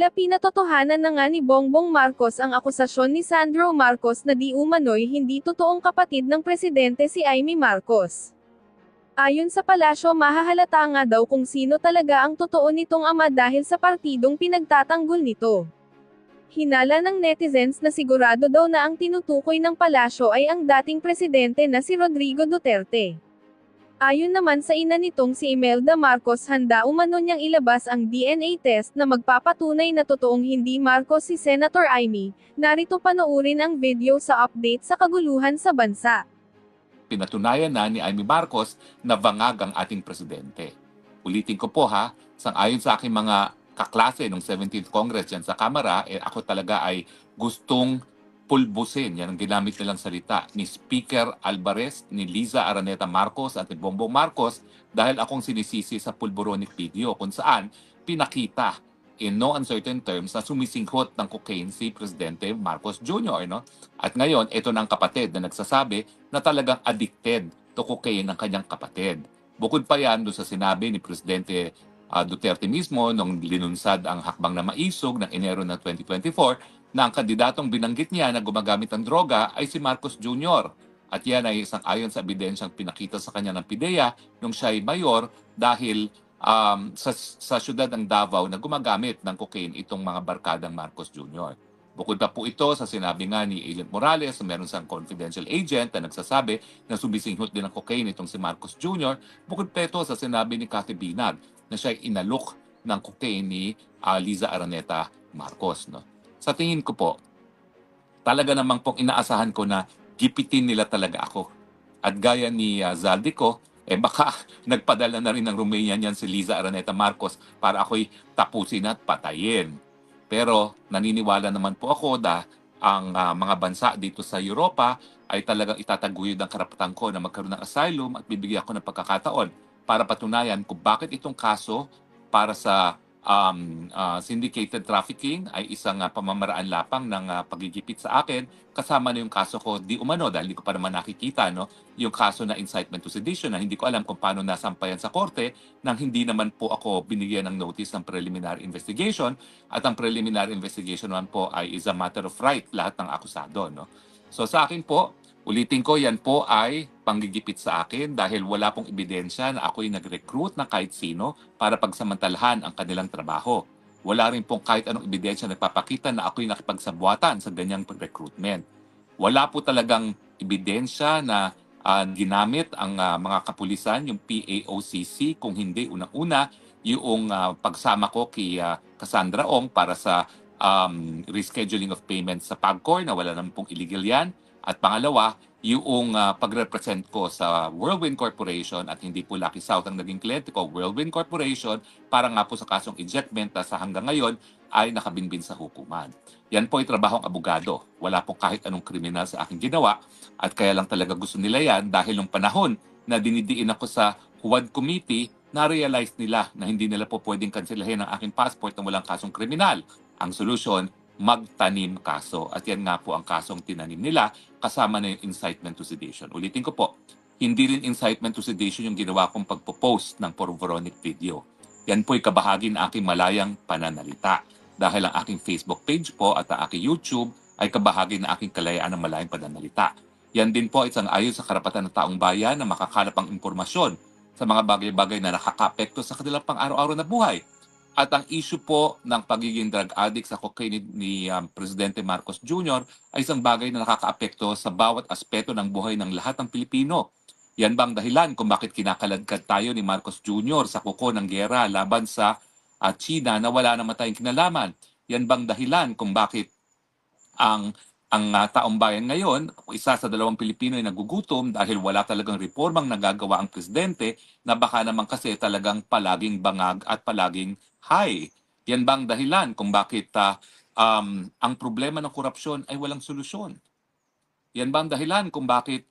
Tila pinatotohanan na nga ni Bongbong Marcos ang akusasyon ni Sandro Marcos na di umano'y hindi totoong kapatid ng presidente si Amy Marcos. Ayon sa palasyo, mahahalata nga daw kung sino talaga ang totoo nitong ama dahil sa partidong pinagtatanggol nito. Hinala ng netizens na sigurado daw na ang tinutukoy ng palasyo ay ang dating presidente na si Rodrigo Duterte. Ayon naman sa ina nitong si Imelda Marcos, handa umano niyang ilabas ang DNA test na magpapatunay na totoong hindi Marcos si Senator Amy. Narito panoorin ang video sa update sa kaguluhan sa bansa. Pinatunayan na ni Amy Marcos na bangag ang ating presidente. Ulitin ko po ha, sang-ayon sa aking mga kaklase ng 17th Congress dyan sa Kamara, ako talaga ay gustong pulbusin, yan ang ginamit nilang salita, ni Speaker Alvarez, ni Liza Araneta Marcos at ni Bongbong Marcos dahil akong sinisisi sa pulboronic video kung saan pinakita in no uncertain terms na sumisingkot ng cocaine si Presidente Marcos Jr. No? At ngayon, ito na ang kapatid na nagsasabi na talagang addicted to cocaine ng kanyang kapatid. Bukod pa yan doon sa sinabi ni Presidente Duterte mismo nung linunsad ang hakbang na maisog ng Enero ng 2024 na ang kandidatong binanggit niya na gumagamit ng droga ay si Marcos Jr. At yan ay isang ayon sa ebidensyang pinakita sa kanya ng PIDEA nung siya ay mayor dahil sa syudad ng Davao na gumagamit ng cocaine itong mga barkadang Marcos Jr. Bukod pa po ito sa sinabi nga ni Agent Morales na meron siyang confidential agent na nagsasabi na sumisinghot din ng cocaine itong si Marcos Jr. Bukod pa ito sa sinabi ni Cathy Binag na siya ay inalok ng cocaine ni Liza Araneta Marcos. No? Sa tingin ko po, talaga namang pong inaasahan ko na gipitin nila talaga ako. At gaya ni Zaldico, baka nagpadala na rin ng Romanian yan si Liza Araneta Marcos para ako'y tapusin at patayin. Pero naniniwala naman po ako na ang mga bansa dito sa Europa ay talagang itataguyod ang karapatan ko na magkaroon ng asylum at bibigyan ako ng pagkakataon para patunayan kung bakit itong kaso para sa syndicated trafficking ay isang pamamaraan lapang ng pagigipit sa akin. Kasama na yung kaso ko di umano dahil hindi ko pa naman nakikita yung kaso na incitement to sedition na hindi ko alam kung paano nasampayan sa korte nang hindi naman po ako binigyan ng notice ng preliminary investigation at ang preliminary investigation naman po ay is a matter of right lahat ng akusado. No? So sa akin po, ulitin ko, yan po ay panggigipit sa akin dahil wala pong ebidensya na ako'y nag-recruit na kahit sino para pagsamantalahan ang kanilang trabaho. Wala rin pong kahit anong ebidensya na nagpapakita na ako'y nakipagsabuatan sa ganyang recruitment. Wala po talagang ebidensya na ginamit ang mga kapulisan, yung PAOCC, kung hindi unang-una yung pagsama ko kay Cassandra Ong para sa rescheduling of payments sa PAGCOR na wala naman pong illegal yan. At pangalawa, yung pag-represent ko sa Whirlwind Corporation at hindi po Lucky South ang naging kliyente ko, Whirlwind Corporation, para nga po sa kasong ejectment na sa hanggang ngayon ay nakabinbin sa hukuman. Yan po ay trabahong abogado. Wala po kahit anong kriminal sa aking ginawa at kaya lang talaga gusto nila yan dahil nung panahon na dinidiin ako sa Huwad Committee, na-realize nila na hindi nila po pwedeng kanselahin ang aking passport na walang kasong kriminal. Ang solusyon, magtanim kaso. At yan nga po ang kasong tinanim nila kasama na yung incitement to sedition. Ulitin ko po, hindi rin incitement to sedition yung ginawa kong pagpo-post ng porvoronic video. Yan po'y kabahagi ng aking malayang pananalita. Dahil ang aking Facebook page po at ang aking YouTube ay kabahagi ng aking kalayaan ng malayang pananalita. Yan din po ay isang ayon sa karapatan ng taong bayan na makakalap ang impormasyon sa mga bagay-bagay na nakaka-apekto sa kanilang pang-araw-araw na buhay. At ang issue po ng pagiging drug addict sa cocaine ni Presidente Marcos Jr. ay isang bagay na nakakaapekto sa bawat aspeto ng buhay ng lahat ng Pilipino. Yan bang dahilan kung bakit kinakaladkad tayo ni Marcos Jr. sa kuko ng giyera laban sa China na wala naman tayong kinalaman? Yan bang dahilan kung bakit ang taong bayan ngayon, isa sa 2 Pilipino ay nagugutom dahil wala talagang reformang nagagawa ang presidente na baka naman kasi talagang palaging bangag at palaging high. Yan ba ang dahilan kung bakit ang problema ng korupsyon ay walang solusyon? Yan ba ang dahilan kung bakit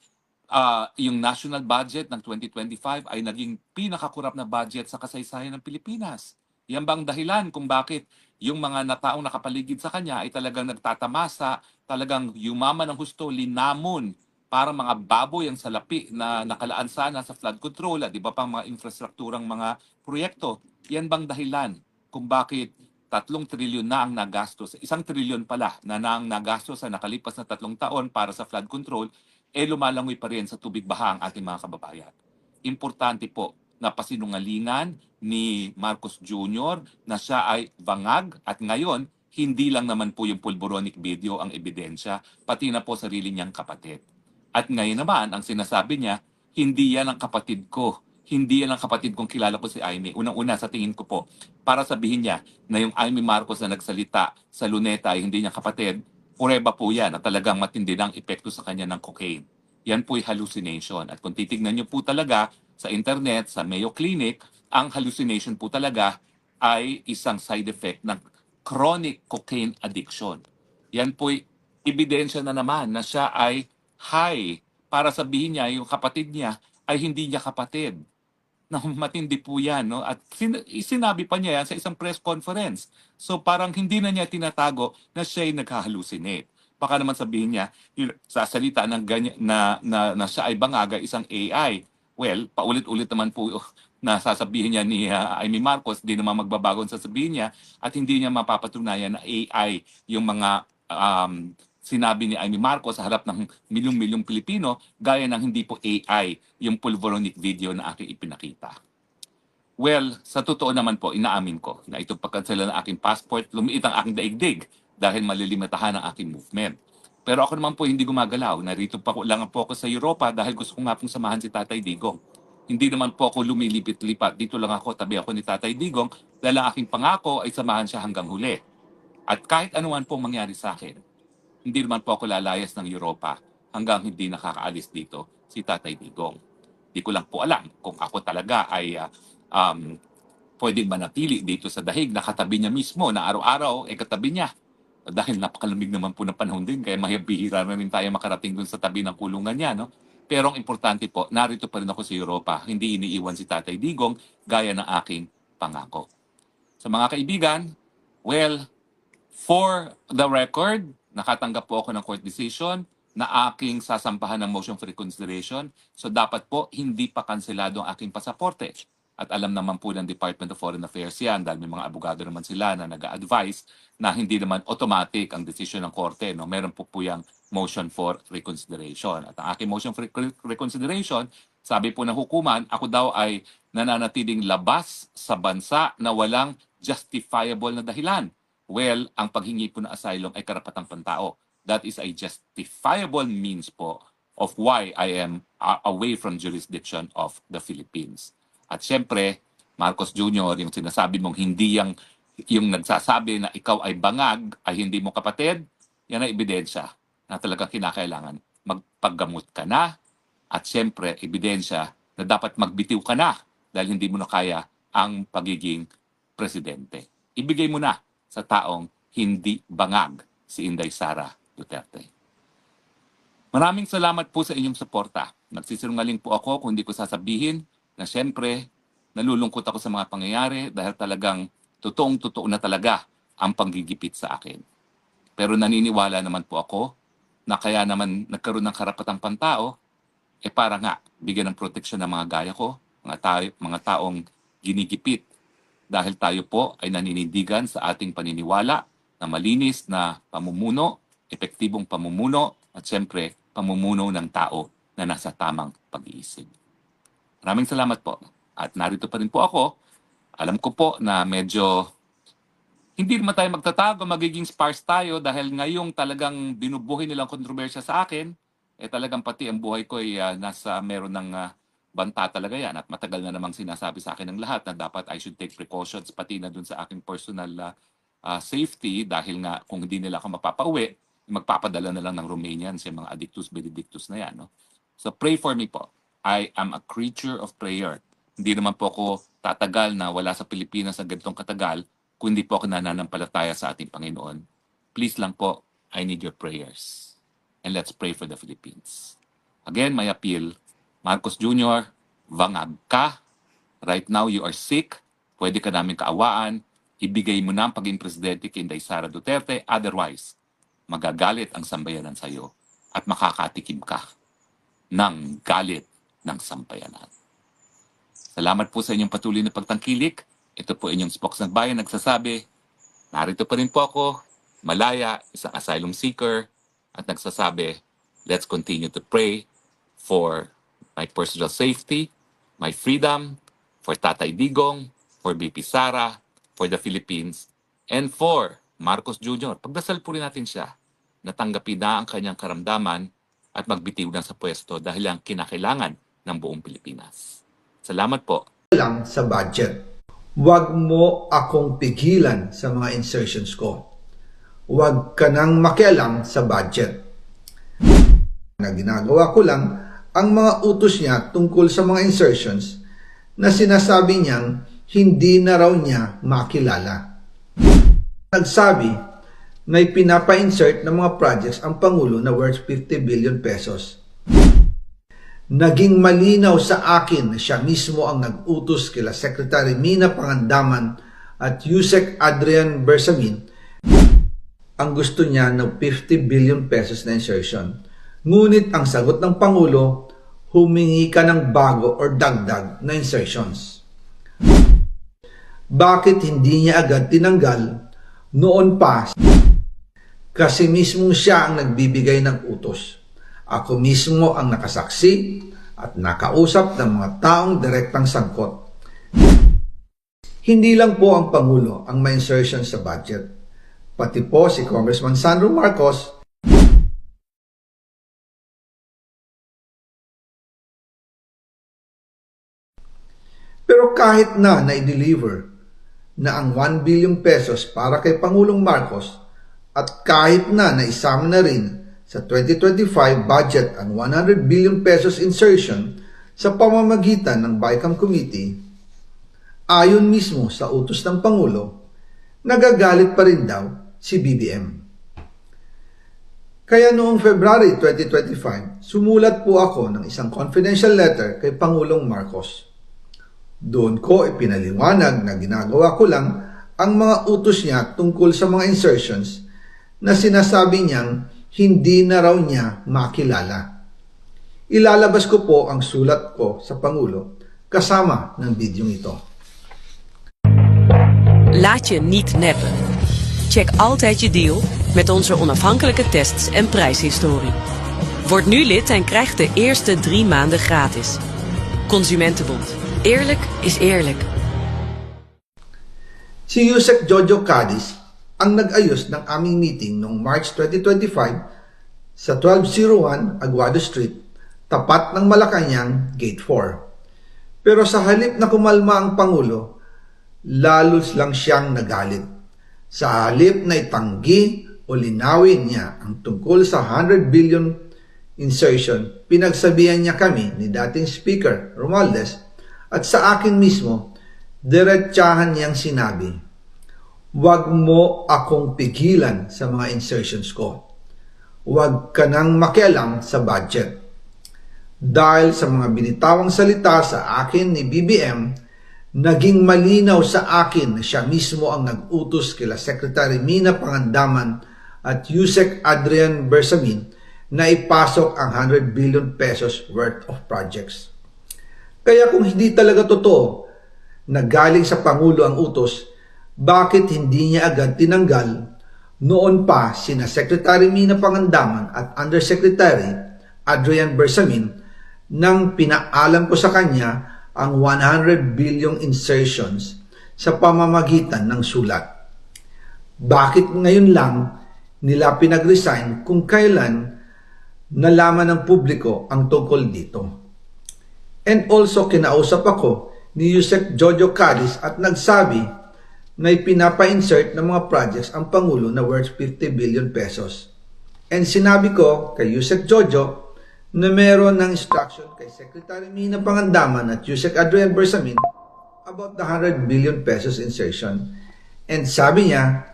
yung national budget ng 2025 ay naging pinakakurap na budget sa kasaysayan ng Pilipinas? Yan ba ang dahilan kung bakit yung mga taong nakapaligid sa kanya ay talagang nagtatamasa, talagang yumaman ng husto, linamon, para mga baboy ang salapi na nakalaan sana sa flood control at iba pang mga infrastrukturang mga proyekto? Yan bang dahilan kung bakit 3 trilyon na ang nagastos, 1 trilyon pala na ang nagastos sa nakalipas na 3 taon para sa flood control, lumalangoy pa rin sa tubig baha ang ating mga kababayan. Importante po na pasinungalingan ni Marcos Jr. na siya ay bangag at ngayon, hindi lang naman po yung pulboronic video ang ebidensya, pati na po sarili niyang kapatid. At ngayon naman, ang sinasabi niya, hindi yan ang kapatid ko. Hindi yan ang kapatid kong kilala ko si Aimee. Unang-una sa tingin ko po, para sabihin niya na yung Aimee Marcos na nagsalita sa Luneta ay hindi niya kapatid, pureba po yan na talagang matindi ng epekto sa kanya ng cocaine. Yan po'y hallucination. At kung titignan niyo po talaga sa internet, sa Mayo Clinic, ang hallucination po talaga ay isang side effect ng chronic cocaine addiction. Yan po'y ebidensya na naman na siya ay high para sabihin niya yung kapatid niya ay hindi niya kapatid. Na matindi po yan, no? At sinabi pa niya yan sa isang press conference. So parang hindi na niya tinatago na siya ay naghahallucinate. Baka naman sabihin niya, sa salita ng ganyan, na siya ay bangaga isang AI. Well, paulit-ulit naman po na sasabihin niya ni Aimee Marcos, di naman magbabago ang sasabihin niya at hindi niya mapapatunayan na AI yung mga sinabi ni Aimee Marcos sa harap ng milyong-milyong Pilipino, gaya ng hindi po AI yung pulvoronic video na aking ipinakita. Well, sa totoo naman po, inaamin ko na ito pagkansela ng aking passport, lumiit ang aking daigdig dahil malilimitahan ang aking movement. Pero ako naman po hindi gumagalaw. Narito pa lang po ako sa Europa dahil gusto ko nga pong samahan si Tatay Digong. Hindi naman po ako lumilipit-lipat. Dito lang ako, tabi ako ni Tatay Digong dahil ang aking pangako ay samahan siya hanggang huli. At kahit anuman pong mangyari sa akin, hindi naman po ako lalayas ng Europa hanggang hindi nakakaalis dito si Tatay Digong. Di ko lang po alam kung ako talaga ay pwedeng manatili dito sa dahig na katabi niya mismo na araw-araw katabi niya. Dahil napakalamig naman po ng panahon din, kaya mahibihira na rin tayo makarating dun sa tabi ng kulungan niya. No? Pero ang importante po, narito pa rin ako sa Europa. Hindi iniiwan si Tatay Digong gaya ng aking pangako. Sa mga kaibigan, well, for the record, nakatanggap po ako ng court decision na aking sasampahan ng motion for reconsideration. So dapat po hindi pa kanselado ang aking pasaporte. At alam naman po ng Department of Foreign Affairs yan dahil may mga abogado naman sila na nag-a-advise na hindi naman automatic ang desisyon ng korte. No? Meron po yung motion for reconsideration. At ang aking motion for reconsideration, sabi po ng hukuman, ako daw ay nananatiling labas sa bansa na walang justifiable na dahilan. Well, ang paghingi po ng asylum ay karapatang pantao. That is a justifiable means po of why I am away from jurisdiction of the Philippines. At syempre, Marcos Jr., yung sinasabi mong hindi yung nagsasabi na ikaw ay bangag, ay hindi mo kapatid, yan ay ebidensya na talagang kinakailangan. Magpaggamot ka na at syempre, ebidensya na dapat magbitiw ka na dahil hindi mo na kaya ang pagiging presidente. Ibigay mo na sa taong hindi bangag si Inday Sara Duterte. Maraming salamat po sa inyong suporta. Nagsisinungaling po ako kung hindi ko sasabihin na siyempre nalulungkot ako sa mga pangyayari dahil talagang totoong-totoo na talaga ang panggigipit sa akin. Pero naniniwala naman po ako na kaya naman nagkaroon ng karapatang pantao para nga bigyan ng proteksyon ng mga gaya ko, mga taong ginigipit dahil tayo po ay naninindigan sa ating paniniwala na malinis na pamumuno, epektibong pamumuno, at siyempre pamumuno ng tao na nasa tamang pag-iisip. Maraming salamat po. At narito pa rin po ako. Alam ko po na medyo hindi naman tayo magtatago, magiging sparse tayo dahil ngayong talagang binubuhay nilang kontrobersya sa akin, talagang pati ang buhay ko ay meron ng banta talaga yan at matagal na namang sinasabi sa akin ng lahat na dapat I should take precautions pati na dun sa aking personal safety dahil nga kung hindi nila ako mapapauwi, magpapadala na lang ng Romanians yung mga addictus benedictus na yan. No? So pray for me po. I am a creature of prayer. Hindi naman po ako tatagal na wala sa Pilipinas sa ganitong katagal kung hindi po ako nananampalataya sa ating Panginoon. Please lang po, I need your prayers. And let's pray for the Philippines. Again, my appeal, Marcos Jr., bangag ka. Right now, you are sick. Pwede ka namin kaawaan. Ibigay mo na ang pagiging presidente kay Inday Sara Duterte. Otherwise, magagalit ang sambayanan sa iyo at makakatikim ka ng galit ng sambayanan. Salamat po sa inyong patuloy na pagtangkilik. Ito po inyong Spokes ng Bayan nagsasabi, narito pa rin po ako, malaya, isang asylum seeker, at nagsasabi, let's continue to pray for my personal safety, my freedom, for Tatay Digong, for BP Sara, for the Philippines, and for Marcos Jr. Pagdasal po rin natin siya na tanggapin na ang kanyang karamdaman at magbitiw na sa pwesto dahil ang kinakailangan ng buong Pilipinas. Salamat po. Lang sa budget. Huwag mo akong pigilan sa mga insertions ko. Huwag ka nang makialam sa budget. Na ginagawa ko lang ang mga utos niya tungkol sa mga insertions na sinasabi niyang hindi na raw niya makilala. Nagsabi na pinapa-insert ng mga projects ang Pangulo na worth 50 billion pesos. Naging malinaw sa akin na siya mismo ang nag-utos kila Secretary Mina Pangandaman at Yusek Adrian Bersamin ang gusto niya ng 50 billion pesos na insertion. Ngunit ang sagot ng Pangulo, humingi ka ng bago or dagdag na insertions. Bakit hindi niya agad tinanggal noon pa? Kasi mismo siya ang nagbibigay ng utos. Ako mismo ang nakasaksi at nakausap ng mga taong direktang sangkot. Hindi lang po ang Pangulo ang may insertion sa budget. Pati po si Congressman Sandro Marcos. Pero kahit na i-deliver na ang 1 billion pesos para kay Pangulong Marcos at kahit na naisama na rin sa 2025 budget ang 100 billion pesos insertion sa pamamagitan ng BICAM Committee, ayon mismo sa utos ng Pangulo, nagagalit pa rin daw si BBM. Kaya noong February 2025, sumulat po ako ng isang confidential letter kay Pangulong Marcos. Doon ko ipinaliwanag na ginagawa ko lang ang mga utos niya tungkol sa mga insertions na sinasabi niyang hindi na raw niya makilala. Ilalabas ko po ang sulat ko sa Pangulo kasama ng bidyong ito. Laat je niet neppen. Check altijd je deal met onze onafhankelijke tests en prijshistorie. Word nu lid en krijg de eerste 3 maanden gratis. Consumentenbond. Eerlijk is eerlijk. Si Yusek Jojo Cadiz ang nag-ayos ng aming meeting noong March 2025 sa 1201 Aguado Street, tapat ng Malacanang, Gate 4. Pero sa halip na kumalma ang Pangulo, lalos lang siyang nagalit. Sa halip na itanggi o linawin niya ang tungkol sa 100 billion insertion, pinagsabihan niya kami ni dating Speaker Romualdez at sa akin mismo, diretsahan niyang sinabi, huwag mo akong pigilan sa mga insertions ko. Huwag ka nang makialam sa budget. Dahil sa mga binitawang salita sa akin ni BBM, naging malinaw sa akin na siya mismo ang nag-utos kila Secretary Mina Pangandaman at Yusek Adrian Bersamin na ipasok ang 100 billion pesos worth of projects. Kaya kung hindi talaga totoo na galing sa Pangulo ang utos, bakit hindi niya agad tinanggal noon pa sina Secretary Mina Pangandaman at Undersecretary Adrian Bersamin nang pinaalam ko sa kanya ang 100 billion insertions sa pamamagitan ng sulat? Bakit ngayon lang nila pinag-resign kung kailan nalaman ng publiko ang tungkol dito? And also kinausap ako ni Yusek Jojo Cadiz at nagsabi na ipinapa-insert ng mga projects ang Pangulo na worth 50 billion pesos. And sinabi ko kay Yusek Jojo na meron ng instruction kay Secretary Mina Pangandaman at Yusek Adrian Bersamin about the 100 billion pesos insertion. And sabi niya,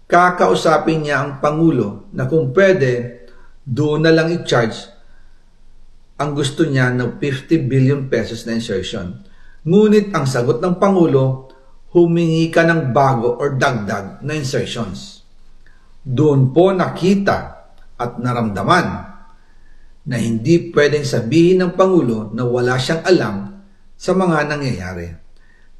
kakausapin niya ang Pangulo na kung pwede, doon na lang i-charge ang gusto niya ng 50 billion pesos na insertion. Ngunit ang sagot ng Pangulo, humingi ka ng bago or dagdag na insertions. Doon po nakita at naramdaman na hindi pwedeng sabihin ng Pangulo na wala siyang alam sa mga nangyayari.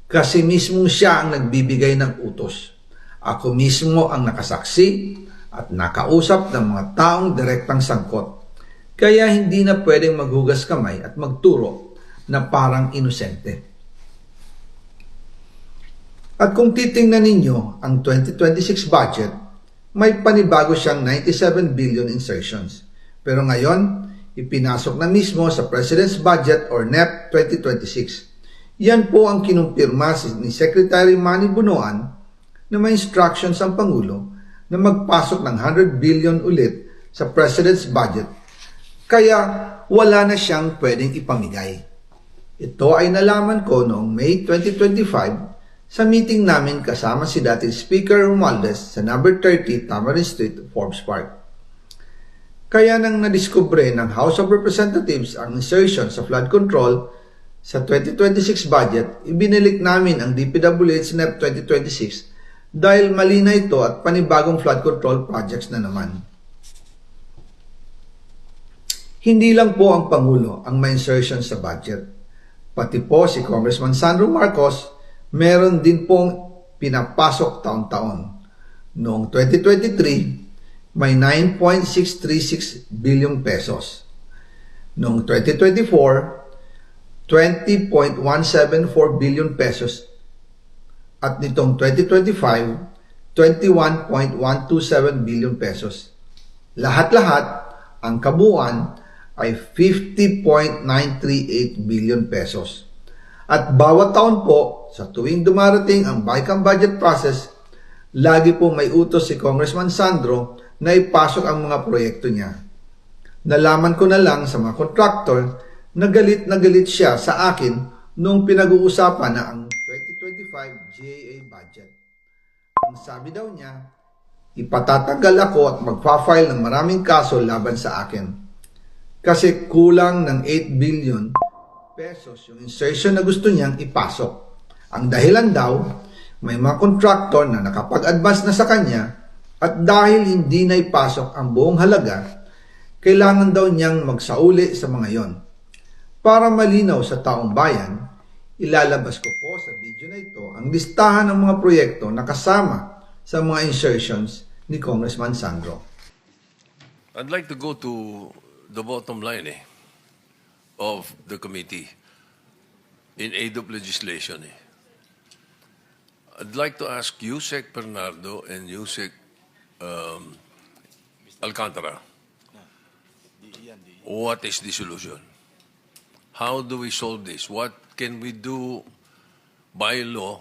Kasi mismo siya ang nagbibigay ng utos. Ako mismo ang nakasaksi at nakausap ng mga taong direktang sangkot. Kaya hindi na pwedeng maghugas kamay at magturo na parang inosente. At kung titingnan ninyo ang 2026 budget, may panibago siyang 97 billion insertions. Pero ngayon, ipinasok na mismo sa President's Budget or NEP 2026. Yan po ang kinumpirma ni Secretary Manny Bunoan na may instructions ang Pangulo na magpasok ng 100 billion ulit sa President's Budget. Kaya wala na siyang pwedeng ipamigay. Ito ay nalaman ko noong May 2025 sa meeting namin kasama si dating Speaker Romualdez sa number 30 Tamarin Street, Forbes Park. Kaya nang nadiskubre ng House of Representatives ang insertion sa flood control sa 2026 budget, ibinalik namin ang DPWH NEP 2026 dahil mali na ito at panibagong flood control projects na naman. Hindi lang po ang Pangulo ang may insertion sa budget. Pati po si Congressman Sandro Marcos meron din pong pinapasok taon-taon. Noong 2023, may 9.636 billion pesos. Noong 2024, 20.174 billion pesos. At nitong 2025, 21.127 billion pesos. Lahat-lahat, ang kabuuan ay 50.938 billion pesos. At bawat taon po, sa tuwing dumarating ang BICAM budget process, lagi po may utos si Congressman Sandro na ipasok ang mga proyekto niya. Nalaman ko na lang sa mga contractor na galit siya sa akin noong pinag-uusapan na ang 2025 GAA budget. Ang sabi daw niya, ipatatagal ako at magpa-file ng maraming kaso laban sa akin. Kasi kulang ng 8 billion pesos yung insertion na gusto niyang ipasok. Ang dahilan daw, may mga contractor na nakapag-advance na sa kanya at dahil hindi na ipasok ang buong halaga, kailangan daw niyang magsauli sa mga yon. Para malinaw sa taong bayan, ilalabas ko po sa video na ito ang listahan ng mga proyekto na kasama sa mga insertions ni Congressman Sandro. I'd like to go to the bottom line of the committee in aid of legislation. I'd like to ask Yusek Bernardo and Yusek Alcantara, what is the solution? How do we solve this? What can we do by law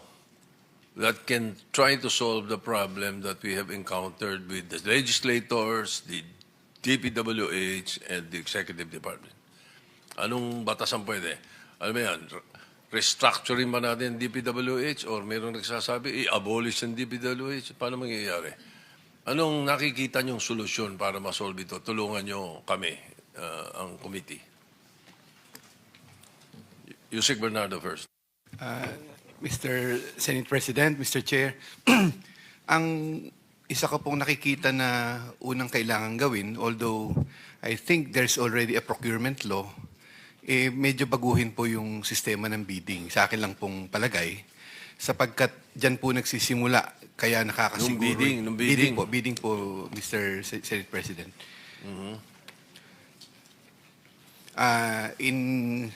that can try to solve the problem that we have encountered with the legislators, the DPWH, and the Executive Department? Anong batas ang pwede? Alam mo yan, restructuring ba natin DPWH or mayroong nagsasabi, i-abolish ang DPWH? Paano mangyayari? Anong nakikita niyong solusyon para masolve ito? Tulungan niyo kami, ang committee. Yusek Bernardo first. Mr. Senate President, Mr. Chair, ang isa ko pong nakikita na unang kailangan gawin, although I think there's already a procurement law, medyo baguhin po yung sistema ng bidding. Sa akin lang pong palagay, sapagkat dyan po nagsisimula, kaya nakakasiguro. Nung bidding. Bidding po, Mr. Senate President. In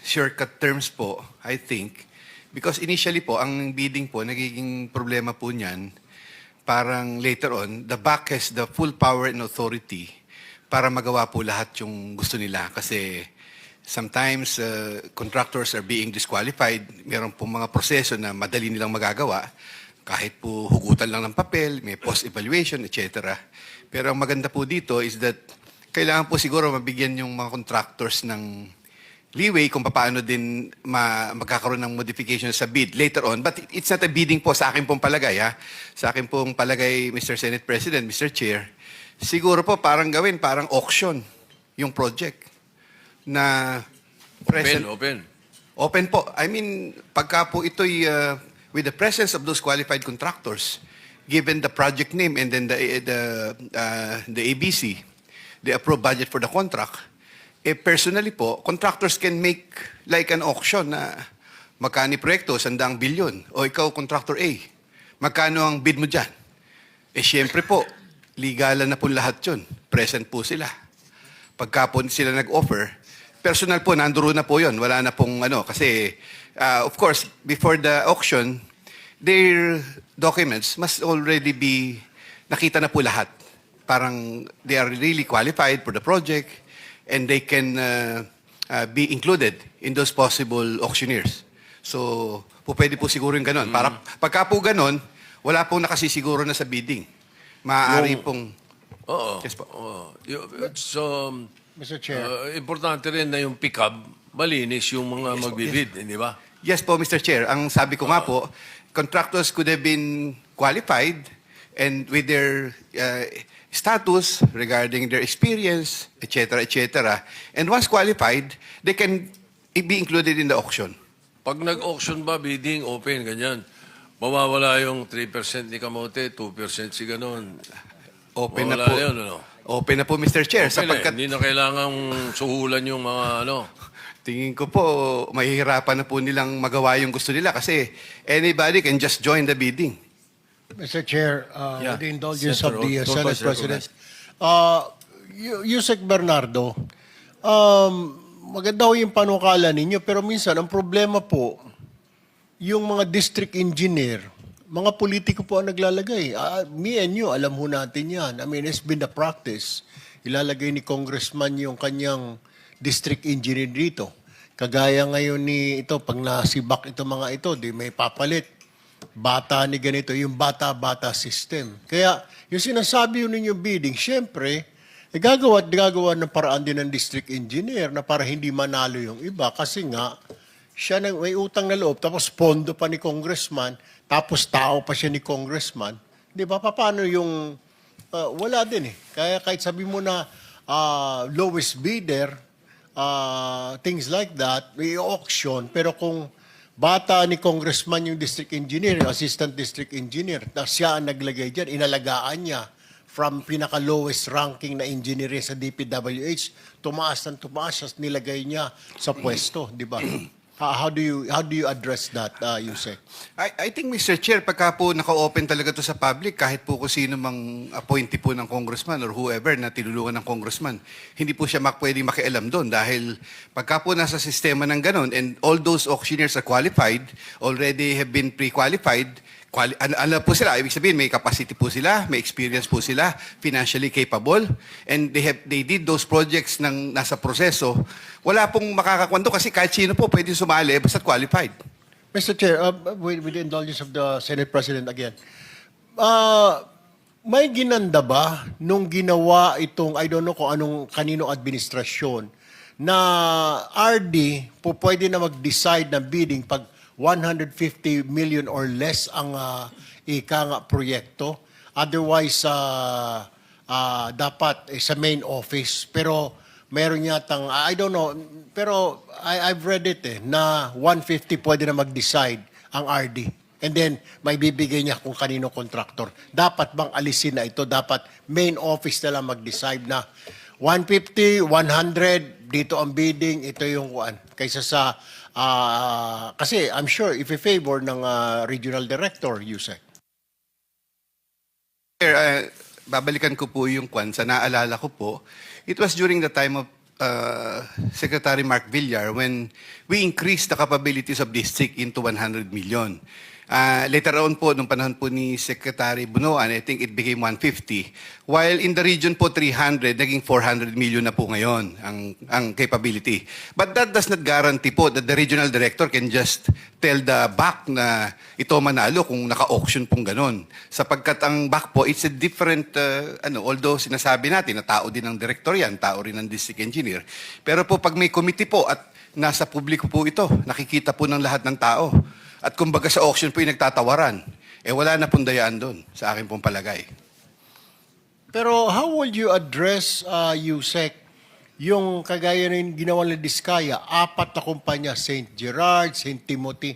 shortcut terms po, I think, because initially po, ang bidding po, nagiging problema po niyan, parang later on, the back has the full power and authority para magawa po lahat yung gusto nila. Kasi sometimes contractors are being disqualified. Meron po mga proseso na madali nilang magagawa. Kahit po hugutan lang ng papel, may post-evaluation, etc. Pero ang maganda po dito is that kailangan po siguro mabigyan yung mga contractors ng leeway kung paano din magkakaroon ng modification sa bid later on. But it's not a bidding po sa akin pong palagay. Sa akin pong palagay, Mr. Senate President, Mr. Chair, siguro po parang gawin, parang auction yung project na present. Open po. I mean, pagka po ito'y with the presence of those qualified contractors, given the project name and then the ABC, the approved budget for the contract, personally po, contractors can make like an auction na magkano proyekto, 100 bilyon. O ikaw, contractor A, magkano ang bid mo dyan? Siyempre po, legalan na po lahat yun. Present po sila. Pagka po sila nag-offer, personal po, nandoon na po yun. Wala na pong kasi of course, before the auction, their documents must already be, nakita na po lahat. Parang they are really qualified for the project and they can be included in those possible auctioneers. So, pwede po siguro yung ganun. Para, pagka po ganun, wala pong nakasisiguro na sa bidding. Maaari pong... Oo. Yes po. Oo. Mr. Chair. Importante rin na yung pick-up, malinis yung mga magbibid, hindi ba? Yes po, Mr. Chair. Ang sabi ko nga po, contractors could have been qualified and with their status regarding their experience, etc., etc. And once qualified, they can be included in the auction. Pag nag-auction ba, bidding, open, ganyan, mawawala yung 3% ni Kamote, 2% si ganon. Open na Mawawala po. yun, Open na po, Mr. Chair. Okay Sapagkat hindi na kailangang suhulan yung mga tingin ko po, mahihirapan na po nilang magawa yung gusto nila kasi anybody can just join the bidding. Mr. Chair, Yeah. with the indulgence Senator of the Torres Senate President, recognized. Yusek Bernardo, maganda ho yung panukala ninyo, pero minsan ang problema po, yung mga district engineer, mga politiko po ang naglalagay. Me and you, alam ho natin yan. I mean, it's been the practice. Ilalagay ni congressman yung kanyang district engineer dito. Kagaya ngayon ni ito, pag nasibak ito mga ito, di may papalit. Bata ni ganito, yung bata-bata system. Kaya, yung sinasabi yun ninyong bidding, syempre, gagawa ng paraan din ng district engineer na para hindi manalo yung iba. Kasi nga, siya may utang na loob, tapos pondo pa ni congressman, tapos tao pa siya ni congressman. Di ba? Paano yung... wala din eh. Kaya kahit sabi mo na lowest bidder, things like that, may auction. Pero kung bata ni congressman yung district engineer, yung assistant district engineer, na siya ang naglagay dyan, inalagaan niya from pinaka-lowest ranking na engineer sa DPWH, tumaas nilagay niya sa pwesto, di ba? How do you address that, Yusek? I think, Mr. Chair, pagka po naka-open talaga to sa public, kahit po kung sino mang appointee po ng congressman or whoever na tinulungan ng congressman, hindi po siya pwedeng makialam doon dahil pagka po nasa sistema ng ganun and all those auctioneers are qualified, already have been pre-qualified, ano po sila, ibig sabihin may capacity po sila, may experience po sila, financially capable, and they did those projects ng nasa proseso. Wala pong makakakwento kasi kahit sino po pwede sumali basta qualified. Mr. Chair, with the indulgence of the Senate President again, may ginanda ba nung ginawa itong, I don't know kung kanino administrasyon, na RD po pwede na mag-decide ng bidding pag 150 million or less ang proyekto. Otherwise, dapat sa main office. Pero meron yatang, I don't know, pero I've read it na 150 pwede na mag-decide ang RD. And then, may bibigay niya kung kanino contractor. Dapat bang alisin na ito? Dapat main office na lang mag-decide na 150, 100, dito ang bidding, ito yung one. Kaysa sa, kasi I'm sure if i-favor ng regional director, Yusek. Babalikan ko po yung kwan. Sa naalala ko po, it was during the time of Secretary Mark Villar when we increased the capabilities of district into 100 million. Later on po, nung panahon po ni Secretary Bunoan, I think it became 150. While in the region po 300, naging 400 million na po ngayon ang capability. But that does not guarantee po that the regional director can just tell the BAC na ito manalo kung naka-auction pong ganon. Sapagkat ang BAC po, it's a different, although sinasabi natin na tao din ang director yan, tao rin ang district engineer. Pero po pag may committee po at nasa publiko po ito, nakikita po ng lahat ng tao. At kumbaga sa auction po yung nagtatawaran, wala na pong dayaan doon sa akin pong palagay. Pero how will you address, Yusek, yung kagaya ng ginawa ni Diskaya, 4 na kumpanya, St. Gerard, St. Timothy,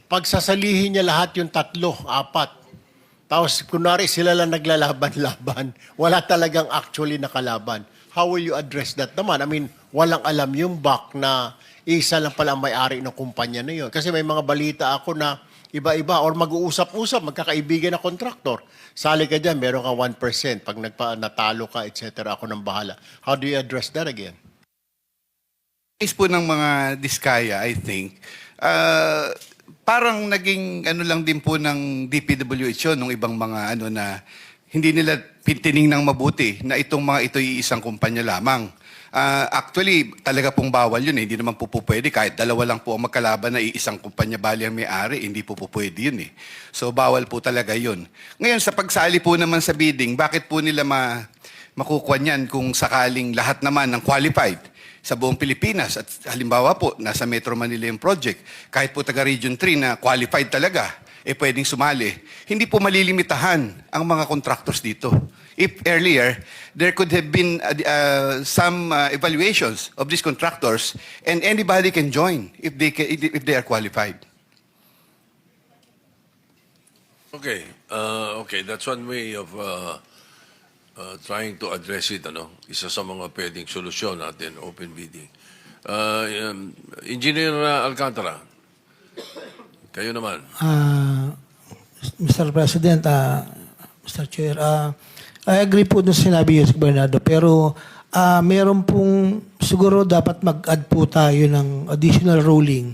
pagsasalihin niya lahat yung 3, 4. Tapos kunwari sila lang naglalaban-laban, wala talagang actually nakalaban. How will you address that naman? I mean, walang alam yung BAC na isa lang pala ang may-ari ng kumpanya na yun. Kasi may mga balita ako na iba-iba, or mag-uusap-usap, magkakaibigan na kontraktor. Sali ka dyan, meron ka 1%. Pag natalo ka, etc., ako nang bahala. How do you address that again? Case po ng mga diskaya, I think, parang naging ano lang din po ng DPWH yun, ng ibang mga ano na hindi nila tiningnan mabuti na itong mga ito isang kumpanya lamang. Actually, talaga pong bawal yun eh. Hindi naman po pwede. Kahit dalawa lang po ang magkalaban na isang kumpanya bali ang may-ari, hindi po pwede yun eh. So, bawal po talaga yun. Ngayon, sa pagsali po naman sa bidding, bakit po nila makukuha niyan kung sakaling lahat naman ng qualified sa buong Pilipinas? At halimbawa po, nasa Metro Manila yung project. Kahit po taga Region 3 na qualified talaga, pwedeng sumali. Hindi po malilimitahan ang mga contractors dito. If earlier, there could have been some evaluations of these contractors and anybody can join if they are qualified. Okay. Okay, that's one way of trying to address it. Isa sa mga pwedeng solusyon natin, open bidding. Engineer Alcantara, kayo naman. Mr. President, Mr. Chair, I agree po dun sa sinabi niyo, Bernardo, pero meron pong siguro dapat mag-add po tayo ng additional ruling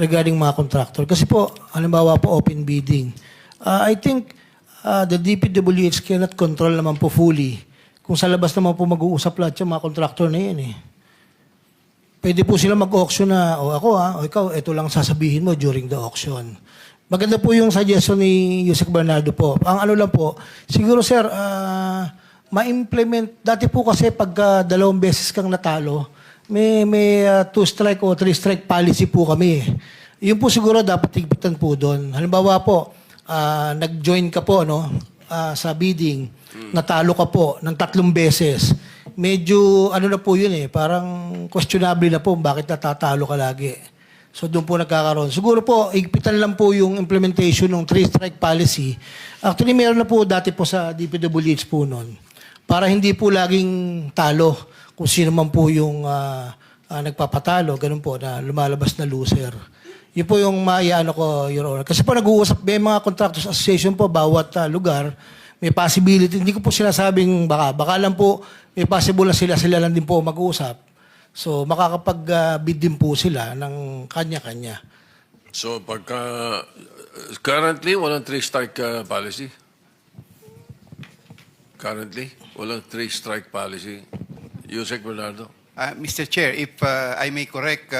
regarding mga contractor. Kasi po, halimbawa po open bidding. I think the DPWH cannot control naman po fully kung sa labas naman po mag-uusap lahat yung mga contractor na yun eh. Pwede po sila mag-auction na, o ikaw, ito lang sasabihin mo during the auction. Maganda po yung suggestion ni Yusek Bernardo po. Ang ano lang po, siguro sir, ma-implement, dati po kasi pag 2 beses kang natalo, may 2 strike o 3 strike policy po kami. Yun po siguro dapat higpitan po doon. Halimbawa po, nag-join ka po sa bidding, natalo ka po ng 3 beses. Medyo ano na po yun parang questionable na po bakit natatalo ka lagi. So doon po nagkakaroon. Siguro po, higpitan lang po yung implementation ng 3-strike policy. Actually, meron na po dati po sa DPWH po noon. Para hindi po laging talo kung sino man po yung nagpapatalo. Ganun po, na lumalabas na loser. Yun po yung maiano ko, Your Honor. Kasi po nag-uusap, may mga contractors association po, bawat lugar, may possibility. Hindi ko po sinasabing baka lang po, may possible na sila lang din po mag-uusap. So, makakapag-bid din po sila ng kanya-kanya. So, currently, walang 3-strike policy? Currently, walang 3-strike policy? Yusek Bernardo? Mr. Chair, if I may correct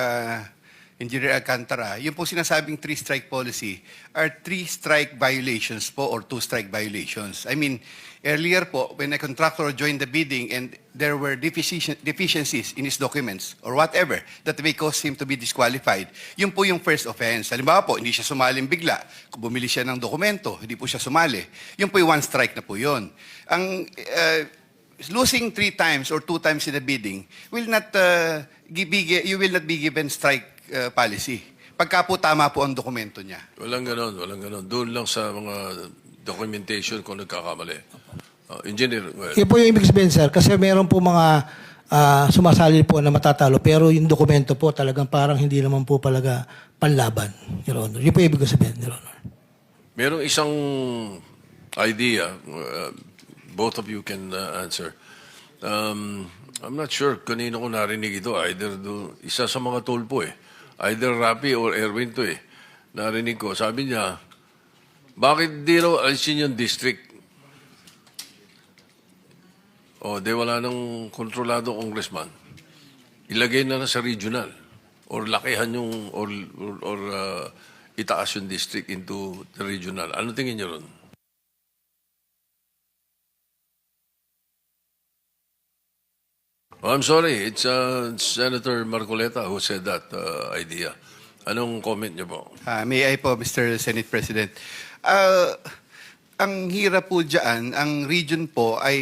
Engineer Alcantara, yung po sinasabing 3-strike policy are 3-strike violations po or 2-strike violations. I mean, earlier po, when a contractor joined the bidding and there were deficiencies in his documents or whatever that may cause him to be disqualified, yun po yung first offense. Halimbawa po, hindi siya sumaling bigla. Kung bumili siya ng dokumento, hindi po siya sumali. Yun po yung 1 strike na po yun. Ang losing 3 times or 2 times in the bidding will not you will not be given strike policy. Pagka po tama po ang dokumento niya. Walang ganon. Doon lang sa mga documentation kung nagkakamali. Engineer, well, Yun po yung ibig sabihin, sir. Kasi meron po mga sumasali po na matatalo, pero yung dokumento po talagang parang hindi naman po palaga panlaban, Your Honor. Yun po yung ibig sabihin, Your Honor. merong isang idea, both of you can answer. I'm not sure kanino ko narinig ito. Either isa sa mga tulpo Either Rapi or Erwin to Narinig ko. Sabi niya, bakit di raw alisin yung district? Di wala nang kontrolado congressman. Ilagay na sa regional. Or lakihan yung, or itaas yung district into the regional. Ano tingin niyo ron? I'm sorry, it's Senator Marcoleta who said that idea. Anong comment niyo po? May I po, Mr. Senate President. Ang hirap po dyan, ang region po ay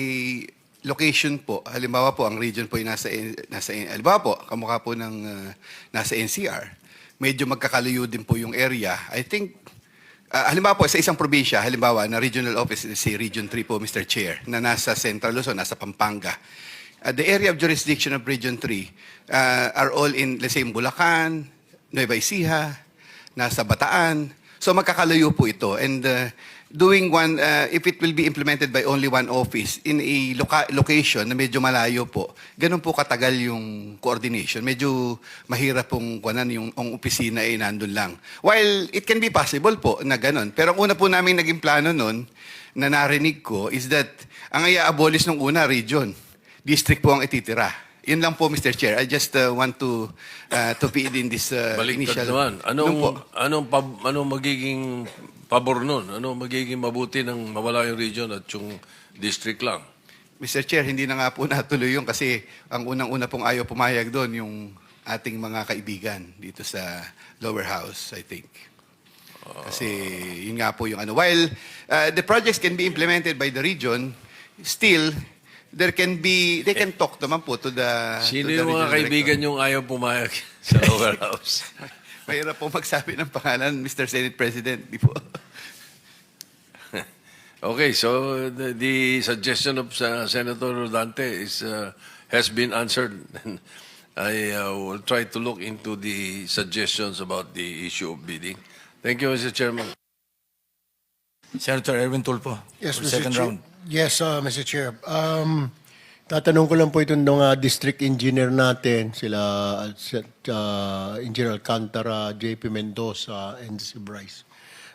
location po. Halimbawa po, ang region po ay halimbawa po, kamukha po ng nasa NCR. Medyo magkakalayo din po yung area. I think, halimbawa po, sa isang probinsya, halimbawa, na regional office, si Region 3 po, Mr. Chair, na nasa Central Luzon, nasa Pampanga. The area of jurisdiction of Region 3 are all in, let's say, Bulacan, Nueva Ecija, nasa Bataan. So magkakalayo po ito. And doing one, if it will be implemented by only one office in a location na medyo malayo po, ganun po katagal yung coordination. Medyo mahirap pong kuwanan yung ang opisina ay nandun lang. While it can be possible po na ganun. Pero ang una po namin naging plano nun, na narinig ko, is that ang i-abolish ng una, region. District po ang ititira. Yun lang po, Mr. Chair. I just want to feed in this Baliktad initial... naman. Nung po. Anong magiging pabor nun? Ano magiging mabuti ng mawala yung region at yung district lang? Mr. Chair, hindi na nga po natuloy yun kasi ang unang-una pong ayaw pumayag doon yung ating mga kaibigan dito sa lower house, I think. Kasi yun nga po yung ano. While the projects can be implemented by the region, still, they can talk naman po to the... Sino to the yung mga regional kaibigan director. yung ayaw pumayag sa lower house? Mahirap po magsabi ng pangalan, Mr. Senate President. Di po. Okay, so the suggestion of Senator Dante has been answered. I will try to look into the suggestions about the issue of bidding. Thank you, Mr. Chairman. Senator Erwin Tulfo, Yes, for Mr. second Chair. round. Yes, Mr. Chair. Tatanong ko lang po itong district engineer natin, sila Engineer Alcantara, JP Mendoza, and si Bryce.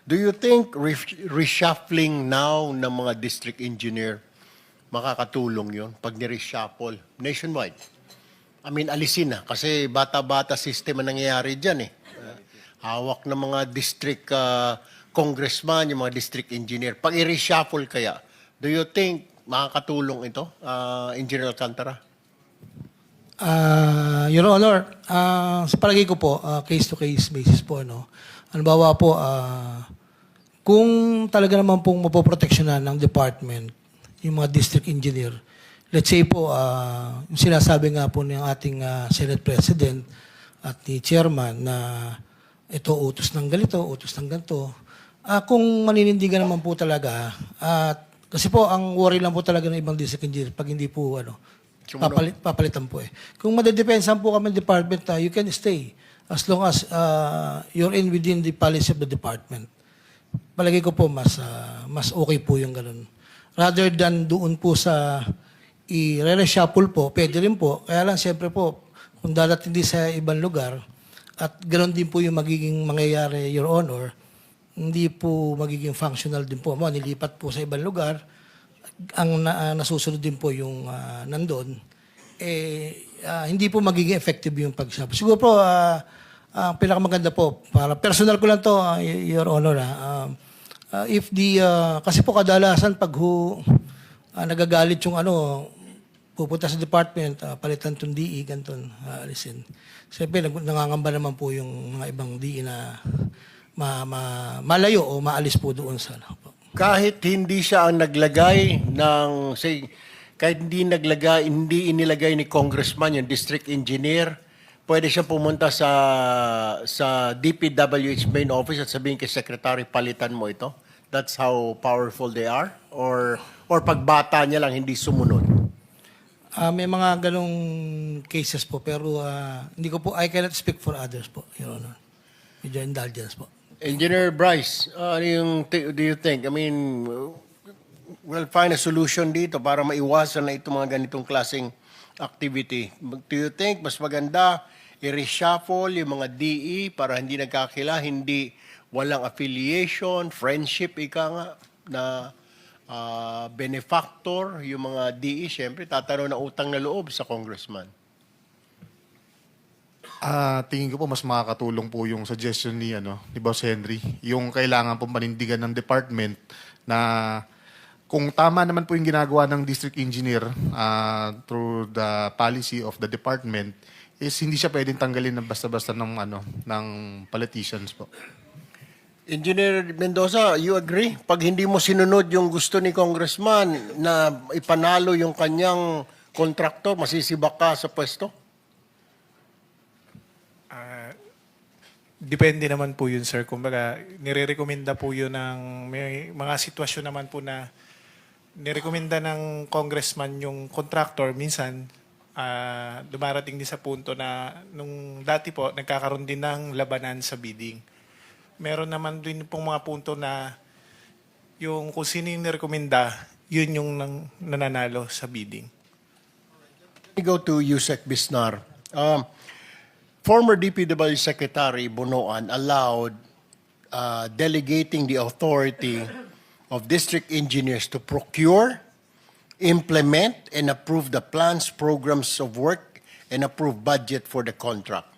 Do you think reshuffling now ng mga district engineer makakatulong yon pag ni-reshuffle nationwide? I mean, alisin na. Kasi bata-bata system ang nangyayari dyan eh. Hawak ng mga district congressman, yung mga district engineer. Pag i-reshuffle kaya, do you think makakatulong ito, Engineer Alcantara? Your Honor, sa palagay ko po, case-to-case basis po, no? Halimbawa po, kung talaga naman pong mapoproteksyonan ng department, yung mga district engineer, let's say po, yung sinasabi nga po ng ating Senate President at ni Chairman na ito utos ng ganito, utos ng ganito. Kung maninindigan naman po talaga, kasi po ang worry lang po talaga ng ibang district engineer pag hindi po papalitan po eh. Kung madedepensahan po kami ng department, you can stay as long as you're in within the policy of the department. Palagi ko po mas okay po yung ganun. Rather than doon po sa i-reshuffle po, pwede rin po. Kaya lang siyempre po, kung dadating din sa ibang lugar, at ganoon din po yung magiging mangyayari, Your Honor, hindi po magiging functional din po. Nilipat po sa ibang lugar, ang nasusunod din po yung nandun, hindi po magiging effective yung pag-shuffle. Siguro po, ang pinakamaganda po, para personal ko lang to, Your Honor, kasi po kadalasan pag nagagalit yung pupunta sa department, palitan itong DE, ganito, alisin. Siyempre, nangangamba naman po yung mga ibang DE na malayo o maalis po doon sa Kahit hindi siya ang naglagay ng, say, kahit hindi inilagay ni congressman yung district engineer, pwede siya pumunta sa DPWH main office at sabihin kay secretary, palitan mo ito. That's how powerful they are? Or pagbata niya lang hindi sumunod? May mga ganong cases po, pero hindi ko po, I cannot speak for others po, Your Honor. With your indulgence po. Engineer Bryce, do you think? I mean, we'll find a solution dito para maiwasan na itong mga ganitong klaseng activity. Do you think mas maganda i-reshuffle yung mga DE para hindi nagkakila, hindi walang affiliation, friendship, ika nga, na benefactor, yung mga DE, syempre, tataro na utang na loob sa congressman? Tingin ko po mas makakatulong po yung suggestion ni Boss Henry. Yung kailangan po panindigan ng department na kung tama naman po yung ginagawa ng district engineer through the policy of the department is hindi siya pwedeng tanggalin ng basta-basta ng politicians po. Engineer Mendoza, you agree? Pag hindi mo sinunod yung gusto ni congressman na ipanalo yung kanyang kontraktor, masisibak ka sa pwesto? Depende naman po yun, sir. Kumbaga, nire-recommenda po yun ng may mga sitwasyon naman po na nirekomenda ng congressman yung contractor. Minsan, dumarating din sa punto na nung dati po, nagkakaroon din ng labanan sa bidding. meron naman din pong mga punto na yung kung sino yung nirekomenda, yun yung nananalo sa bidding. Let me go to Yusek Bisnar. Former DPW Secretary Bonoan allowed delegating the authority of district engineers to procure, implement, and approve the plans, programs of work, and approve budget for the contract.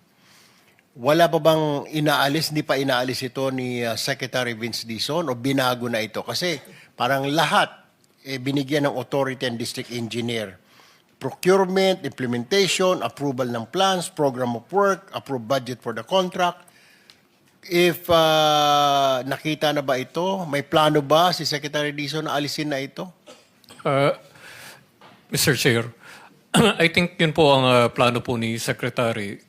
Wala pa bang inaalis, hindi pa inaalis ito ni Secretary Vince Dizon o binago na ito? Kasi parang lahat binigyan ng authority and district engineer. Procurement, implementation, approval ng plans, program of work, approve budget for the contract. If nakita na ba ito? May plano ba si Secretary Dizon na alisin na ito? Mr. Chair, I think yun po ang plano po ni Secretary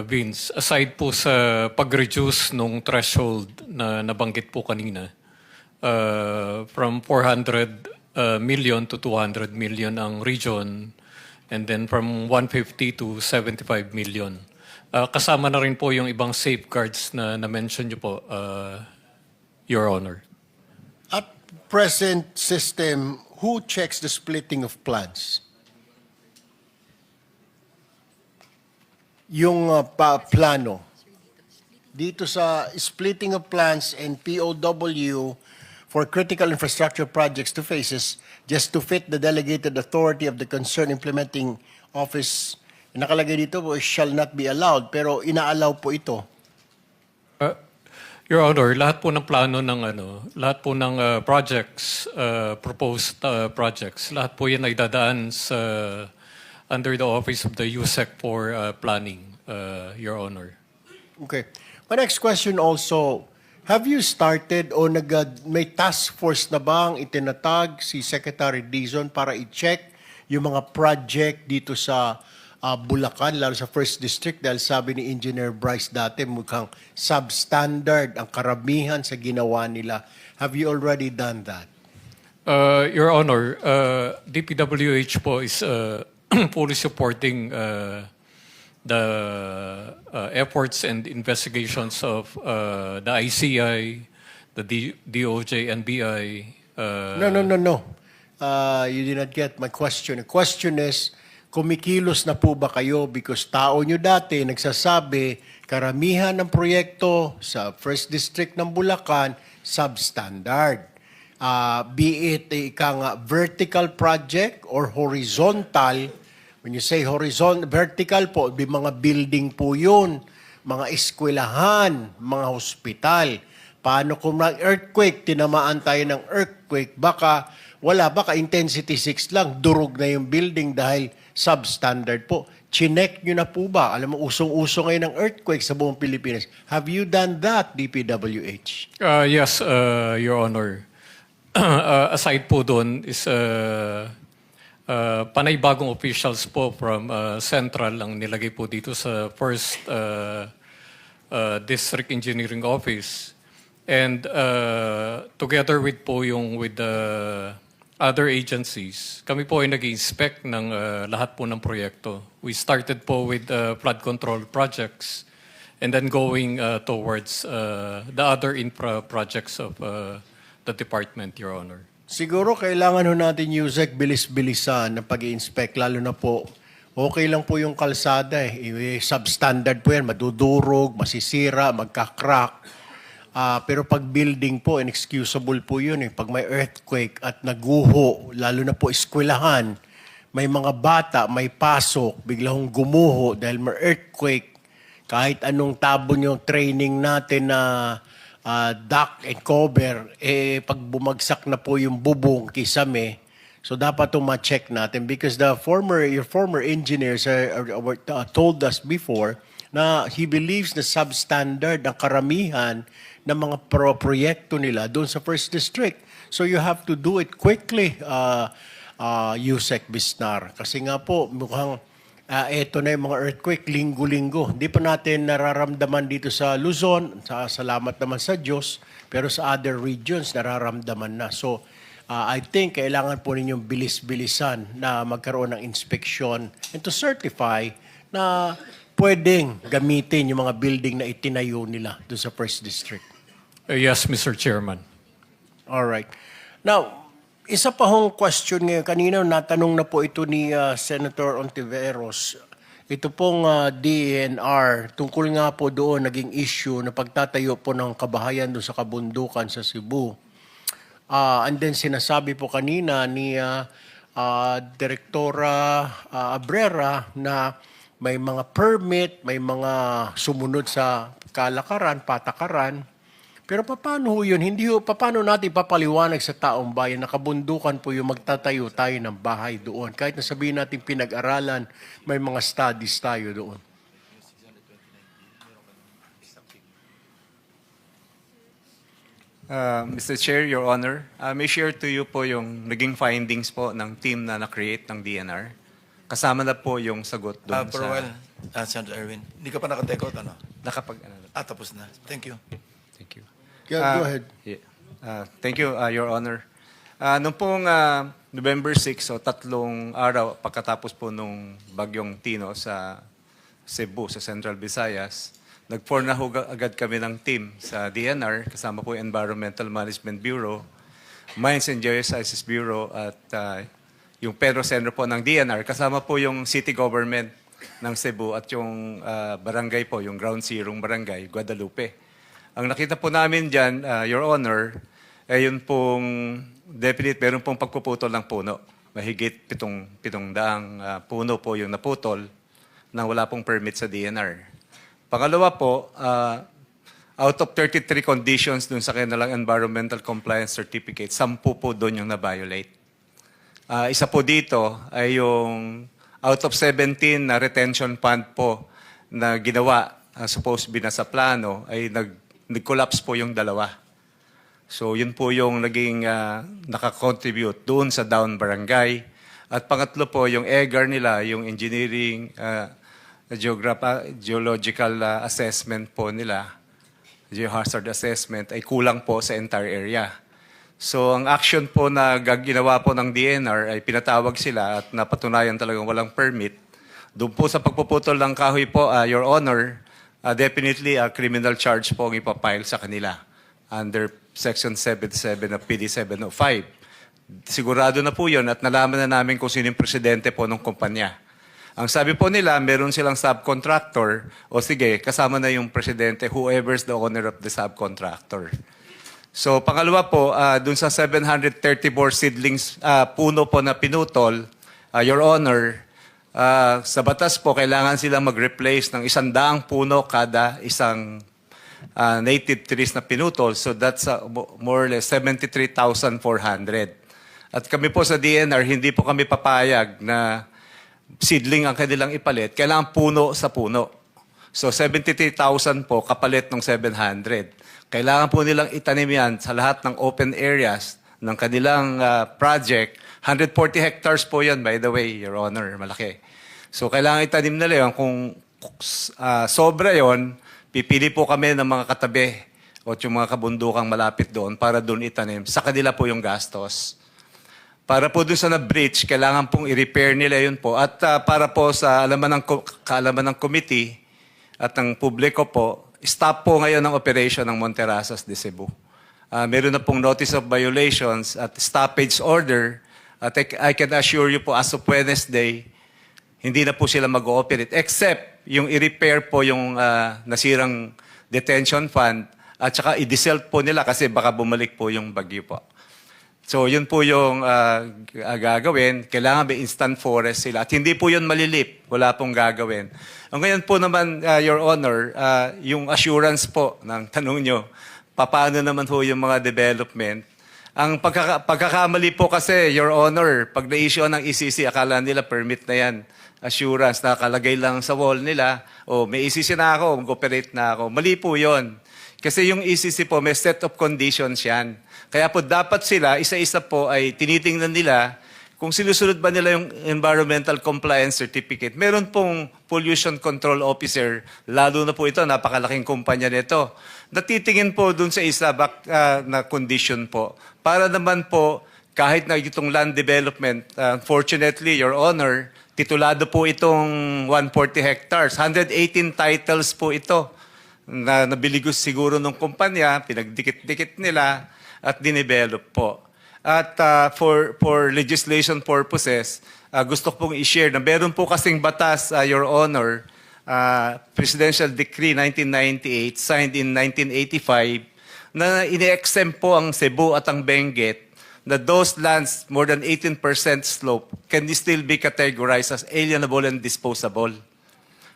Vince. Aside po sa pag-reduce nung threshold na nabanggit po kanina, from 400 million to 200 million ang region, and then from 150 to 75 million. Kasama na rin po yung ibang safeguards na na-mention niyo po, Your Honor. At present system, who checks the splitting of plans? Yung plano. Dito sa splitting of plans and POW for critical infrastructure projects to phases just to fit the delegated authority of the concerned implementing office. Nakalagay dito po, shall not be allowed, pero ina-allow po ito. Your Honor, lahat po ng plano ng lahat po ng projects, proposed projects, lahat po yan ay dadaan sa under the office of the USEC for planning, Your Honor. Okay. My next question also, have you started o may task force na bang itinatag si Secretary Dizon para i-check yung mga project dito sa Bulacan, lalo sa 1st District, dahil sabi ni Engineer Bryce dati mukhang substandard ang karamihan sa ginawa nila. Have you already done that? Your Honor, DPWH po is fully supporting the efforts and investigations of the ICI, the DOJ, NBI. No. You did not get my question. The question is, kumikilos na po ba kayo? Because tao nyo dati nagsasabi, karamihan ng proyekto sa 1st District ng Bulacan, substandard. Be it vertical project or horizontal. When you say vertical po, mga building po yun, mga eskwelahan, mga hospital. Paano kung earthquake, tinamaan tayo ng earthquake, baka intensity 6 lang, durog na yung building dahil substandard po. Chinek nyo na po ba? Alam mo, usong-uso ngayon ng earthquake sa buong Pilipinas. Have you done that, DPWH? Yes, Your Honor. Aside po doon is panay bagong officials po from Central ang nilagay po dito sa 1st District Engineering Office. And together with the other agencies, kami po ay nag-inspect ng lahat po ng proyekto. We started po with flood control projects and then going towards the other infra projects of the department, Your Honor. Siguro kailangan ho natin, Yusek, bilis-bilisan na pag-i-inspect, lalo na po, okay lang po yung kalsada substandard po yan, madudurog, masisira, magka-crack. Pero pag building po, inexcusable po yun. Pag may earthquake at naguho, lalo na po eskwelahan, may mga bata, may pasok, bigla hong gumuho dahil may earthquake. Kahit anong tabon yung training natin na duct and cover, pag bumagsak na po yung bubong, kisame, so dapat itong ma-check natin because your former engineers told us before na he believes na substandard ang karamihan ng mga proyekto nila doon sa 1st District. So you have to do it quickly, Yusek Bisnar. Kasi nga po, mukhang eto na yung mga earthquake, linggo-linggo. Hindi pa natin nararamdaman dito sa Luzon, salamat naman sa Diyos, pero sa other regions, nararamdaman na. So, I think kailangan po ninyong bilis-bilisan na magkaroon ng inspection and to certify na pwedeng gamitin yung mga building na itinayo nila doon sa First District? Yes, Mr. Chairman. All right. Now, isa pa hong question ngayon. Kanina natanong na po ito ni Senator Ontiveros. Ito pong DENR, tungkol nga po doon, naging issue na pagtatayo po ng kabahayan doon sa kabundukan sa Cebu. And then sinasabi po kanina ni Direktora Abrera na may mga permit, may mga sumunod sa kalakaran, patakaran. Pero paano ho yun? Paano natin papaliwanag sa taong bayan na kabundukan po yung magtatayo tayo ng bahay doon? Kahit na sabihin natin pinag-aralan, may mga studies tayo doon. Mr. Chair, Your Honor, may share to you po yung naging findings po ng team na na-create ng DNR. Kasama na po yung sagot doon Pero well, Senator Erwin, hindi ka pa nakatekot, ano? Tapos na. Thank you. Thank you. Go ahead. Yeah. Thank you, Your Honor. Noong pong November 6, so 3 araw pagkatapos po nung bagyong Tino sa Cebu, sa Central Visayas, nag-form na agad kami ng team sa DNR, kasama po yung Environmental Management Bureau, Mines and Geosciences Bureau, at yung Pedro Center po ng DNR, kasama po yung city government ng Cebu at yung barangay po, yung Ground Zero Barangay, Guadalupe. Ang nakita po namin dyan, Your Honor, ay yun pong meron pong pagpuputol ng puno. Mahigit 700 puno po yung naputol na wala pong permit sa DNR. Pangalawa po, out of 33 conditions dun sa kanilang environmental compliance certificate, 10 po doon yung na-violate. Isa po dito ay yung out of 17 na retention pond po na ginawa, supposed to be nasa plano, ay nag-collapse po yung 2. So yun po yung naging nakakontribute doon sa down barangay. At pangatlo po, yung EGAR nila, yung engineering, geological assessment po nila, geohazard assessment, ay kulang po sa entire area. So ang action po na ginawa po ng DNR ay pinatawag sila at napatunayan talagang walang permit. Doon po sa pagpuputol ng kahoy po, Your Honor, definitely a criminal charge po ang ipapile sa kanila under Section 77 of PD 705. Sigurado na po yun at nalaman na namin kung sino yung presidente po ng kumpanya. Ang sabi po nila, meron silang subcontractor, o sige, kasama na yung presidente, whoever's the owner of the subcontractor. So, pangalawa po, dun sa 734 seedlings, puno po na pinutol, Your Honor, sa batas po, kailangan silang mag-replace ng 100 puno kada isang native trees na pinutol. So, that's more or less 73,400. At kami po sa DNR, hindi po kami papayag na seedling ang kanilang ipalit, kailangan puno sa puno. So 73,000 po kapalit ng 700. Kailangan po nilang itanim yan sa lahat ng open areas ng kanilang project. 140 hectares po yan, by the way, Your Honor, malaki. So kailangan itanim nila yan. Kung sobra yon, pipili po kami ng mga katabi o yung mga kabundukang malapit doon para doon itanim. Sa kanila po yung gastos. Para po doon sa na-breach, kailangan pong i-repair nila yun po. At para po sa kaalaman ng committee at ng publiko po, stop po ngayon ang operation ng Monterasas de Cebu. Meron na pong notice of violations at stoppage order. At I can assure you po, as of Wednesday, hindi na po sila mag-ooperate. Except yung i-repair po yung nasirang detention fund at saka i-dissolve po nila kasi baka bumalik po yung bagyo po. So, yun po yung gagawin. Kailangan may instant forest sila. At hindi po yun malilip. Wala pong gagawin. Ang ngayon po naman, Your Honor, yung assurance po ng tanong nyo, paano naman po yung mga development. Ang pagkakamali po kasi, Your Honor, pag na-issue ng ECC, akala nila permit na yan. Assurance, nakalagay lang sa wall nila, may ECC na ako, mag-operate na ako. Mali po yun. Kasi yung ECC po, may set of conditions yan. Kaya po dapat sila, isa-isa po ay tinitingnan nila kung sinusunod ba nila yung Environmental Compliance Certificate. Meron pong Pollution Control Officer, lalo na po ito, napakalaking kumpanya nito. Natitingin po dun sa isa na condition po. Para naman po, kahit na itong land development, unfortunately, Your Honor, Titulado po itong 140 hectares. 118 titles po ito na nabili ko siguro ng kumpanya, pinagdikit-dikit nila at dinevelop po. At for legislation purposes, gusto ko pong i-share na meron po kasing batas, Your Honor, Presidential Decree 1998, signed in 1985, na ini-exempt po ang Cebu at ang Benguet na those lands more than 18% slope can still be categorized as alienable and disposable.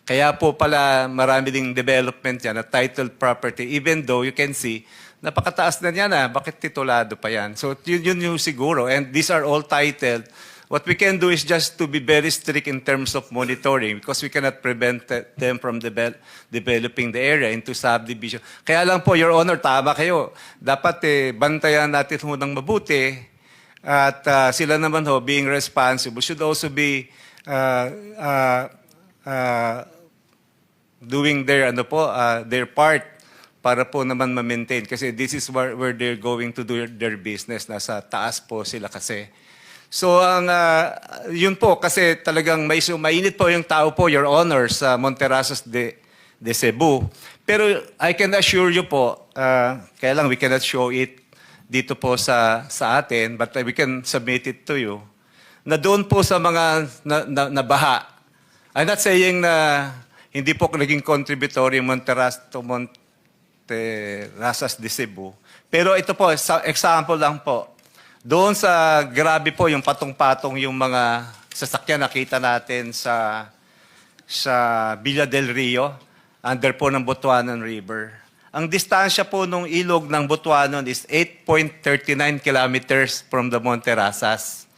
Kaya po pala marami ding development yan na titled property, even though you can see, napakataas na niya na, bakit titulado pa yan? So yun yung siguro, and these are all titled. What we can do is just to be very strict in terms of monitoring because we cannot prevent them from developing the area into subdivision. Kaya lang po, Your Honor, tama kayo. Dapat bantayan natin ho ng mabuti at sila naman ho, being responsible, should also be doing their, their part para po naman ma-maintain. Kasi this is where they're going to do their business. Nasa taas po sila kasi. So, yun po, kasi talagang mainit po yung tao po, Your Honor, sa Monterrazos de Cebu. Pero I can assure you po, kaya lang we cannot show it dito po sa atin, but we can submit it to you, na doon po sa mga nabaha. I'm not saying na hindi po naging contributory Monterrazos de Cebu. Pero ito po, example lang po. Doon sa grabe po, yung patong-patong yung mga sasakyan nakita natin sa Villa del Rio, under po ng Butuanon River. Ang distansya po ng ilog ng Butuanon is 8.39 kilometers from the Monterrazas.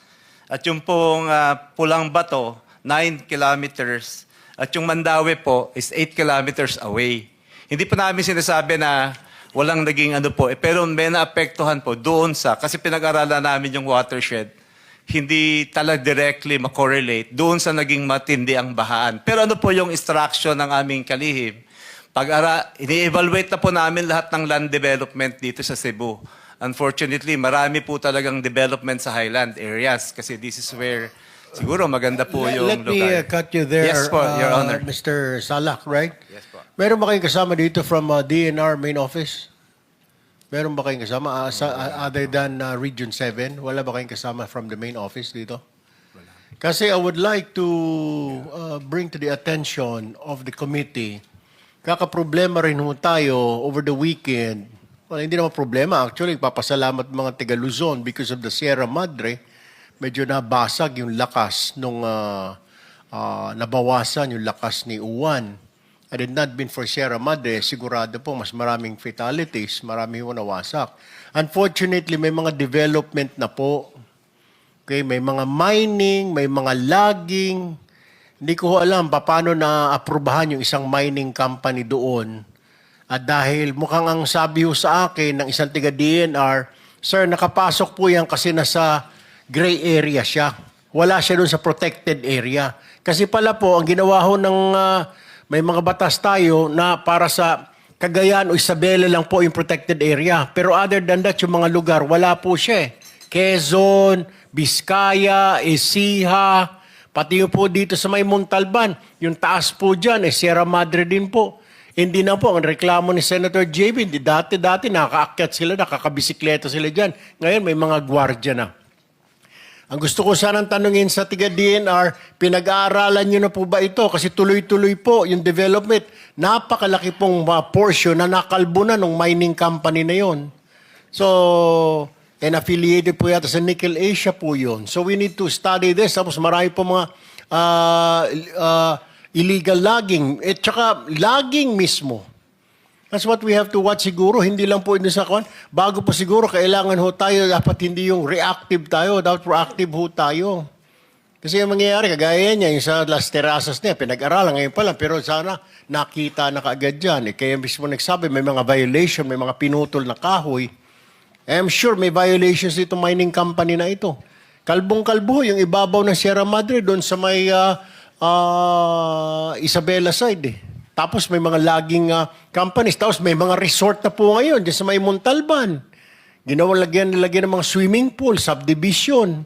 At yung pong Pulang Bato, 9 kilometers. At yung Mandaue po is 8 kilometers away. Hindi pa namin sinasabi na walang naging pero may naapektuhan po doon kasi pinag-aralan namin yung watershed, hindi talaga directly makorelate doon sa naging matindi ang bahaan. Pero ano po yung instruction ng aming kalihim? Ini-evaluate na po namin lahat ng land development dito sa Cebu. Unfortunately, marami po talagang development sa highland areas kasi this is where siguro maganda po yung Let me cut you there, Yes po, Your Honor. Mr. Salak, right? Yes po. Meron ba kayong kasama dito from DNR main office? Meron ba kayong kasama other than Region 7? Wala ba kayong kasama from the main office dito? Kasi I would like to bring to the attention of the committee, kakaproblema rin ho tayo over the weekend. Well, hindi naman problema. Actually, papasalamat mga taga Luzon because of the Sierra Madre. Medyo nabasag yung lakas nung nabawasan yung lakas ni Uwan. Had it not been for Sierra Madre, sigurado po mas maraming fatalities, marami ho nawasak. Unfortunately, may mga development na po. Okay, may mga mining, may mga logging. Hindi ko alam paano na-aprobahan yung isang mining company doon. At dahil mukhang ang sabi ho sa akin ng isang tiga DNR, sir, nakapasok po yan kasi nasa gray area siya. Wala siya doon sa protected area. Kasi pala po, ang ginawa ho ng may mga batas tayo na para sa Cagayan o Isabela lang po yung protected area. Pero other than that, yung mga lugar, wala po siya. Quezon, Vizcaya, Ecija, pati yung po dito sa may Montalban. Yung taas po dyan, Sierra Madre din po. Hindi na po, ang reklamo ni Senator JB, dati nakakaakyat sila, nakakabisikleta sila dyan. Ngayon may mga gwardiya na. Ang gusto ko sanang tanungin sa tiga DNR, pinag-aaralan nyo na po ba ito? Kasi tuloy-tuloy po yung development. Napakalaki pong portion na nakalbo na ng mining company na yon. So, and affiliated po yata sa Nickel Asia po yun. So we need to study this. Tapos marami po mga illegal logging. At saka logging mismo. That's what we have to watch siguro. Hindi lang po ito sa kwan. Bago po siguro, kailangan ho tayo, dapat hindi yung reactive tayo, dapat proactive ho tayo. Kasi yung mangyayari, kagaya niya, yung sa Las Terrazas niya, pinag-aralan ngayon pa lang, pero sana nakita na kaagad dyan. Kaya mismo nagsabi, may mga violation, may mga pinutol na kahoy. I'm sure may violations dito mining company na ito. Kalbong-kalbo, yung ibabaw ng Sierra Madre, doon sa may Isabela side eh. Tapos may mga logging companies. Tapos may mga resort na po ngayon dyan sa may Montalban. Ginawang lagyan ng mga swimming pool, subdivision.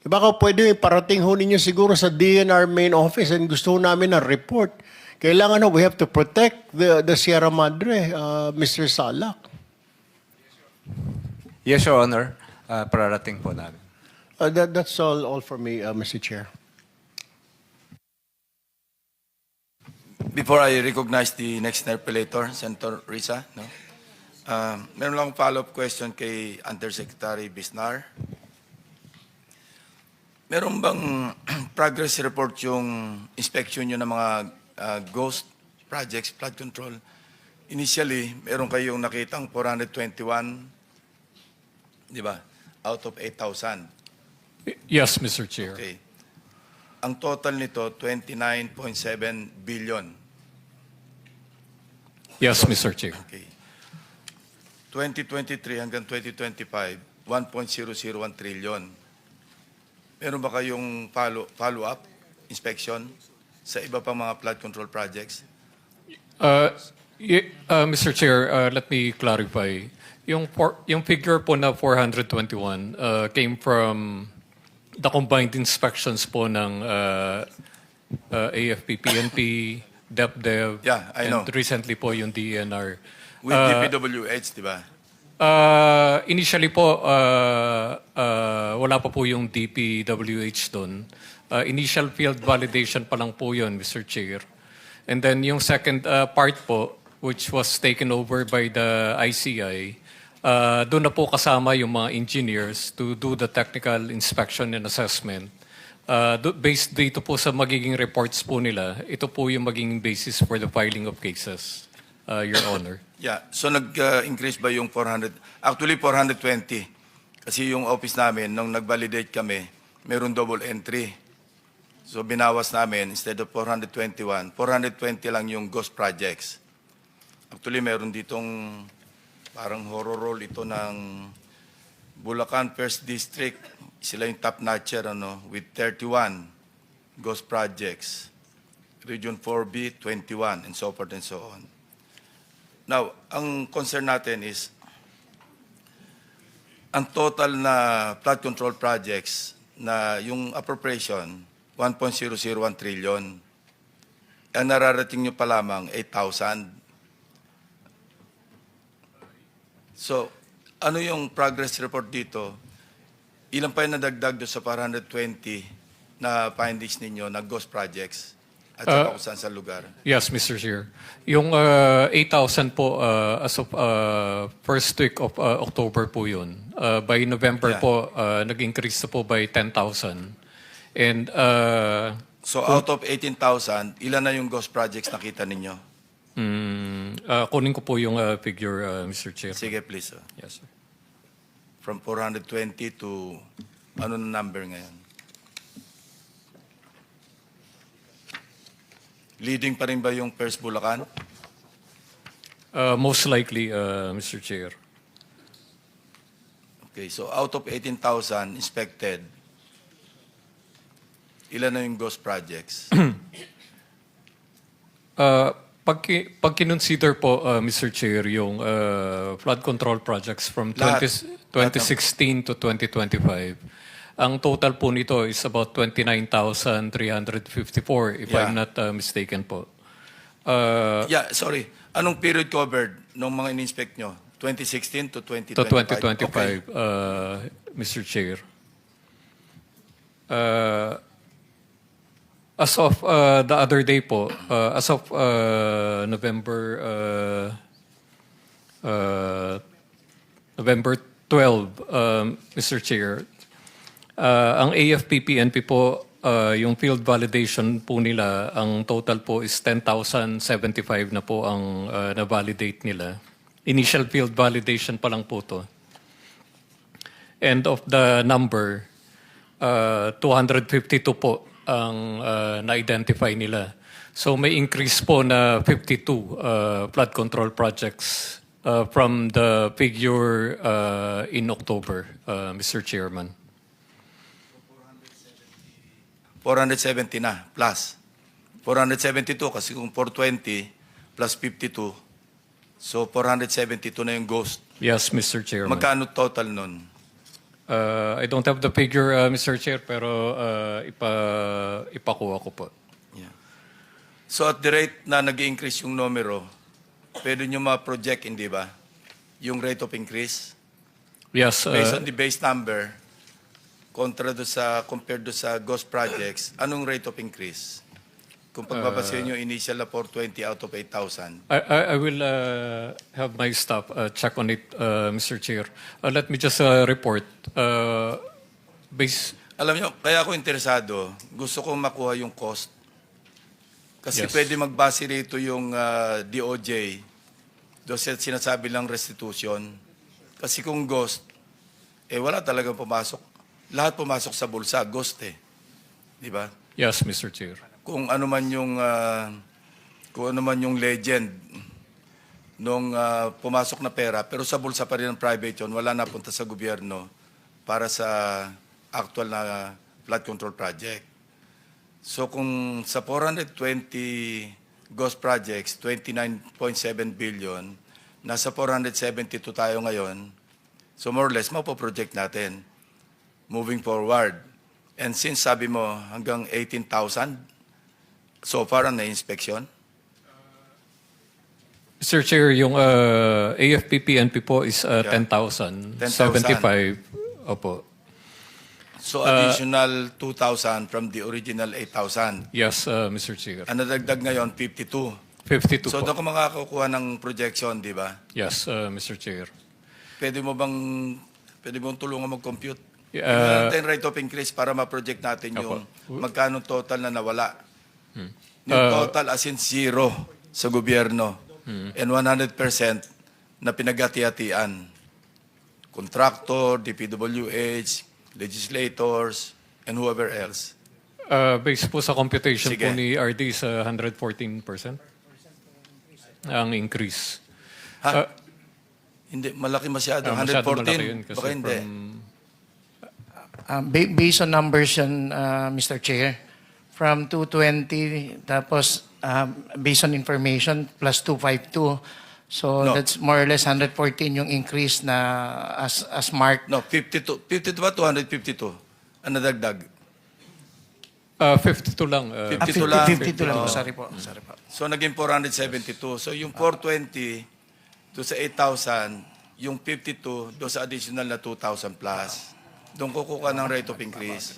Baka pwede parating ho ninyo siguro sa DNR main office and gusto ho namin ng report. Kailangan ho, we have to protect the Sierra Madre, Mr. Salak. Yes, Your Honor. Pararating po namin. That's all for me, Mr. Chair. Before I recognize the next interpellator, Senator Risa, no? Meron lang follow-up question kay Undersecretary Bisnar. Meron bang progress report yung inspection nyo ng mga ghost projects, flood control? Initially, meron kayong nakitang 421, di ba? Out of 8,000. Yes, Mr. Chair. Okay. Ang total nito, 29.7 billion. Yes, Mr. Chair. Okay. 2023 hanggang 2025, 1.001 trillion. Meron ba kayong follow-up inspection sa iba pang mga flood control projects? Mr. Chair, let me clarify. Yung figure po na 421 came from the combined inspections po ng AFP, PNP, DepDev, Yeah, I know. and recently po yung DNR. With DPWH, di ba? Initially po, wala pa po yung DPWH doon. Initial field validation pa lang po yun, Mr. Chair. And then yung second part po, which was taken over by the ICI, doon na po kasama yung mga engineers to do the technical inspection and assessment. Based dito po sa magiging reports po nila, ito po yung magiging basis for the filing of cases, Your Honor. Yeah. So nag-increase ba yung 400? Actually, 420. Kasi yung office namin, nung nag-validate kami, meron double entry. So binawas namin, instead of 421, 420 lang yung ghost projects. Actually, meron ditong parang horror roll ito ng Bulacan First District. Sila yung top notcher with 31 ghost projects. Region 4B, 21, and so forth and so on. Now, ang concern natin is ang total na flood control projects na yung appropriation, 1.001 trillion. Ang nararating nyo pa lamang, 8,000. So, ano yung progress report dito? Ilan pa yung nadagdag doon sa 420 na findings ninyo na ghost projects? At saka kung saan sa lugar? Yes, Mr. Chair. Yung 8,000 po as of first week of October po yun. By November po, nag-increase na po by 10,000. And so out of 18,000, ilan na yung ghost projects nakita ninyo? kunin ko po yung figure, Mr. Chair. Sige, please. Yes, sir. From 420 to ano na number ngayon? Leading pa rin ba yung First Bulacan? Most likely, Mr. Chair. Okay, so out of 18,000 inspected, ilan na yung ghost projects? Pag kinonsider po, Mr. Chair, yung flood control projects from 2016 to 2025, ang total po nito is about 29,354, if I'm not mistaken po. Yeah, sorry. Anong period covered nung mga in-inspect nyo? 2016 to 2025? To 2025, Mr. Chair. As of the other day po, as of November 12, Mr. Chair, ang AFP-PNP po, yung field validation po nila, ang total po is 10,075 na po ang na-validate nila. Initial field validation pa lang po to. And of the number, 252 po ang na-identify nila. So may increase po na 52 flood control projects from the figure in October, Mr. Chairman. 470 na, plus. 472 kasi kung 420 plus 52, so 472 na yung ghost. Yes, Mr. Chairman. Magkano total nun? I don't have the figure, Mr. Chair, pero ipakuha ko po. Yeah. So at the rate na nag-increase yung numero, pwede nyo ma-project, hindi ba? Yung rate of increase? Yes, Based on the base number, compared do sa ghost projects, anong rate of increase? Kung pagbabasehin yung initial na 420 out of 8,000. I will have my staff check on it, Mr. Chair. Let me just report. Alam nyo, kaya ako interesado, gusto kong makuha yung cost. Kasi Yes. pwede magbase rito yung DOJ, doon sinasabi lang restitution. Kasi kung ghost, wala talagang pumasok. Lahat pumasok sa bulsa, ghost eh. Di ba? Yes, Mr. Chair. Kung ano man yung legend nung pumasok na pera, pero sa bulsa pa rin ng private yun, wala napunta sa gobyerno para sa actual na flood control project. So kung sa 420 ghost projects, 29.7 billion, nasa 472 tayo ngayon, so more or less, mapoproject natin moving forward. And since sabi mo hanggang 18,000, so far ang na-inspection? Mr. Chair, yung AFP-PNP po is 10,000. 75. Opo. So additional 2,000 from the original 8,000. Yes, Mr. Chair. Ang nadagdag ngayon, 52. 52 So po. doon ka makakakuha ng projection, di ba? Yes, Mr. Chair. Pwede mong tulungan mag-compute? Yeah, Natin rate of increase para ma-project natin yung Opo. magkano total na nawala. Yung total as in zero sa gobyerno and 100% na pinagati-hatian. Contractor, DPWH, legislators, and whoever else. based po sa computation Sige. po ni RD sa 114% ang increase. Ha? Hindi, malaki masyado. Masyado 114, malaki yun kasi baka hindi. Based on numbers yan, Mr. Chair, from 220, tapos based on information, plus 252. So No. that's more or less 114 yung increase na as marked. No, 52. 52 ba? 252. Ang nadagdag. 52 lang. 52 lang. 52 lang. Oo. Sorry po. Sorry po. So, naging 472. So, yung 420 doon sa 8,000, yung 52 doon sa additional na 2,000 plus. Doon kukuha ng rate of increase.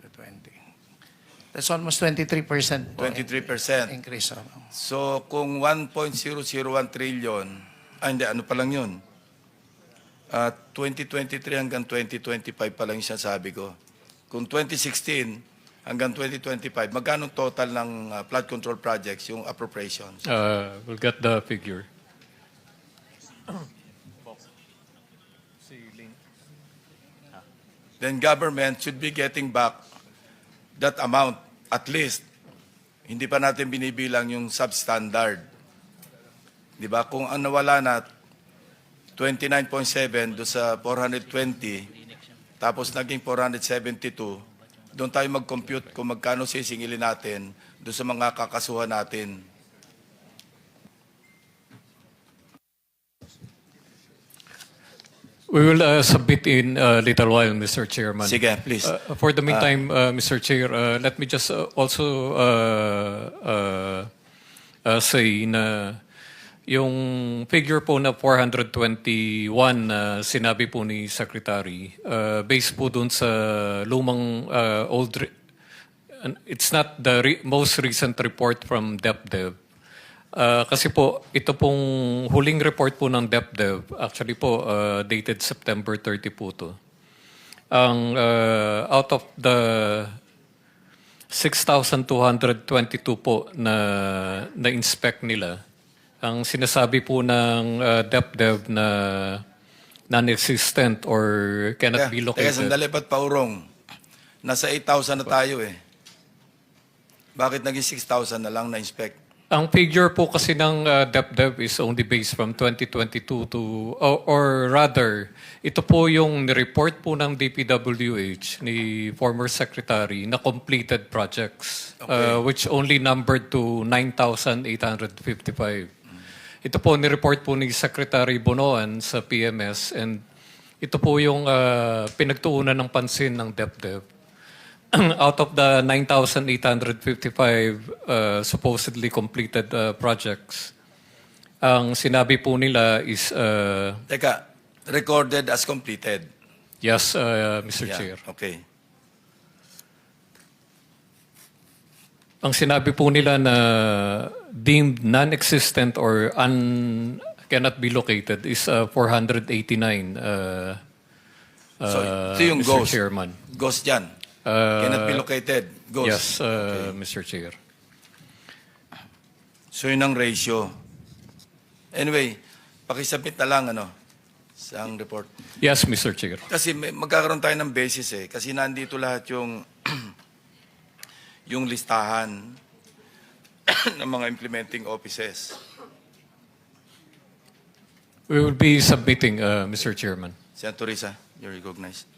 220. That's almost 23% po 23%. increase. So, kung 1.001 trillion, hindi, ano pa lang yun? 2023 hanggang 2025 pa lang yung sinasabi ko. Kung 2016 hanggang 2025, magkano total ng flood control projects, yung appropriations? We'll get the figure. Then government should be getting back that amount at least. Hindi pa natin binibilang yung substandard. Di ba? Kung ang nawala na 29.7 do sa 420, tapos naging 472, doon tayo mag-compute kung magkano sisingilin natin do sa mga kakasuhan natin. We will submit in a little while, Mr. Chairman. Sige, please. For the meantime, Mr. Chair, let me just also say na yung figure po na 421 na sinabi po ni Secretary, based po dun sa lumang it's not the most recent report from DepDev. Kasi po, ito pong huling report po ng DepDev, actually po, dated September 30 po to. Ang out of the 6,222 po na-inspect nila, ang sinasabi po ng DepDev na non-existent or cannot be located. Teka, sandali, ba't paurong? Nasa 8,000 na tayo eh. Bakit naging 6,000 na lang na-inspect? Ang figure po kasi ng DepDev is only based from 2022 to, or rather, ito po yung report po ng DPWH ni former secretary na completed projects, Okay. which only numbered to 9,855. Ito po ni-report po ni Secretary Bonoan sa PMS and ito po yung pinagtuunan ng pansin ng DepEd. Out of the 9,855 supposedly completed projects, ang sinabi po nila is, Teka, recorded as completed. yes, Mr. Yeah, Chair. okay. Ang sinabi po nila na deemed non-existent or cannot be located is 489, So, ito yung Mr. ghost. Chairman. Ghost yan. Cannot be located. Ghost. Yes, Mr. Chair. So yun ang ratio. Anyway, pakisabit na lang sa ang report. Yes, Mr. Chair. Kasi magkakaroon tayo ng basis Kasi nandito lahat yung yung listahan ng mga implementing offices. We will be submitting, Mr. Chairman. Senator Risa, you're recognized.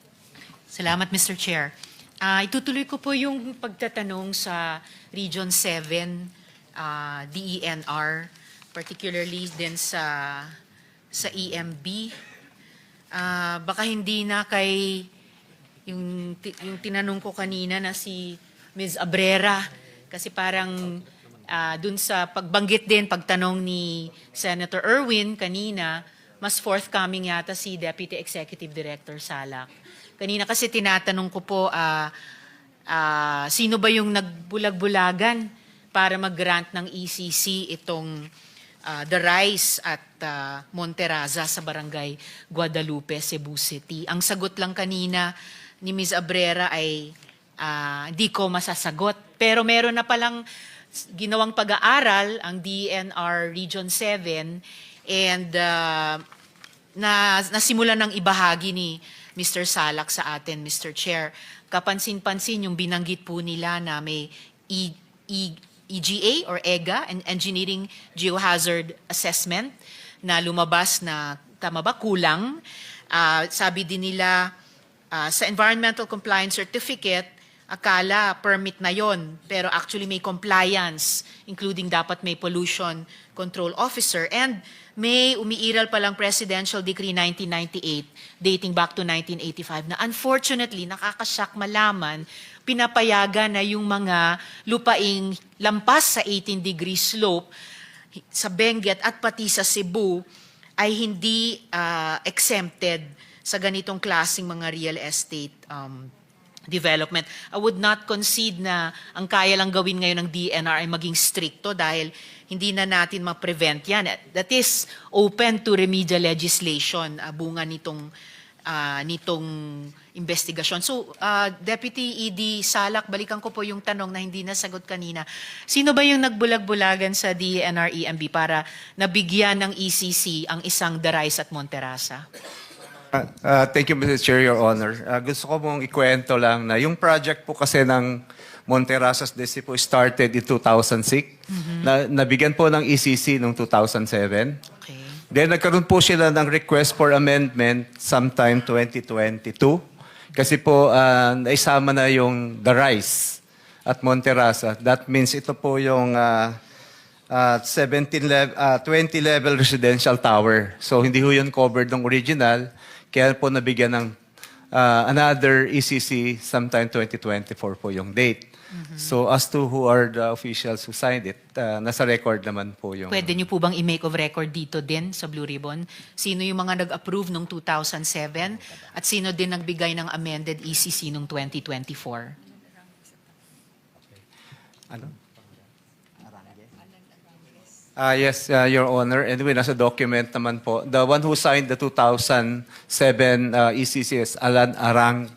Salamat, Mr. Chair. Itutuloy ko po yung pagtatanong sa Region 7 DENR, particularly din sa EMB. Baka hindi na kay yung tinanong ko kanina na si Ms. Abrera, kasi parang dun sa pagbanggit din, pagtanong ni Senator Erwin kanina, mas forthcoming yata si Deputy Executive Director Salak. Kanina kasi tinatanong ko po, sino ba yung nagbulag-bulagan para mag-grant ng ECC itong The Rise at Monteraza sa Barangay Guadalupe, Cebu City. Ang sagot lang kanina ni Ms. Abrera ay hindi ko masasagot. Pero meron na palang ginawang pag-aaral ang DENR Region 7 and nasimulan ng ibahagi ni Mr. Salak sa atin, Mr. Chair. Kapansin-pansin yung binanggit po nila na may EGA or EGA, and Engineering Geohazard Assessment, na lumabas na, tama ba, kulang. Sabi din nila, sa Environmental Compliance Certificate, akala permit na yon, pero actually may compliance, including dapat may pollution control officer, and may umiiral palang Presidential Decree 1998 dating back to 1985 na unfortunately nakakasyak malaman pinapayagan na yung mga lupaing lampas sa 18-degree slope sa Benguet at pati sa Cebu ay hindi exempted sa ganitong klaseng mga real estate development. I would not concede na ang kaya lang gawin ngayon ng DENR ay maging stricto dahil hindi na natin ma-prevent yan. That is open to remedial legislation, bunga nitong investigasyon. So, Deputy ED Salak, balikan ko po yung tanong na hindi nasagot kanina. Sino ba yung nagbulag-bulagan sa DENR EMB para nabigyan ng ECC ang isang The Rise at Monteraza? Thank you, Mr. Chair, Your Honor. Gusto ko mong ikwento lang na yung project po kasi ng Monterazas DC po started in 2006. Nabigyan po ng ECC noong 2007. Okay. Then nagkaroon po sila ng request for amendment sometime 2022. Kasi po naisama na yung The Rise at Monteraza. That means ito po yung 20-level residential tower. So hindi ho yun covered ng original. Kaya po nabigyan ng another ECC sometime 2024 po yung date. So as to who are the officials who signed it, nasa record naman po yung... Pwede niyo po bang i-make of record dito din sa Blue Ribbon? Sino yung mga nag-approve noong 2007 at sino din nagbigay ng amended ECC noong 2024? Ano? Yes, Your Honor. Anyway, nasa document naman po. The one who signed the 2007 ECC is Alan Arangues.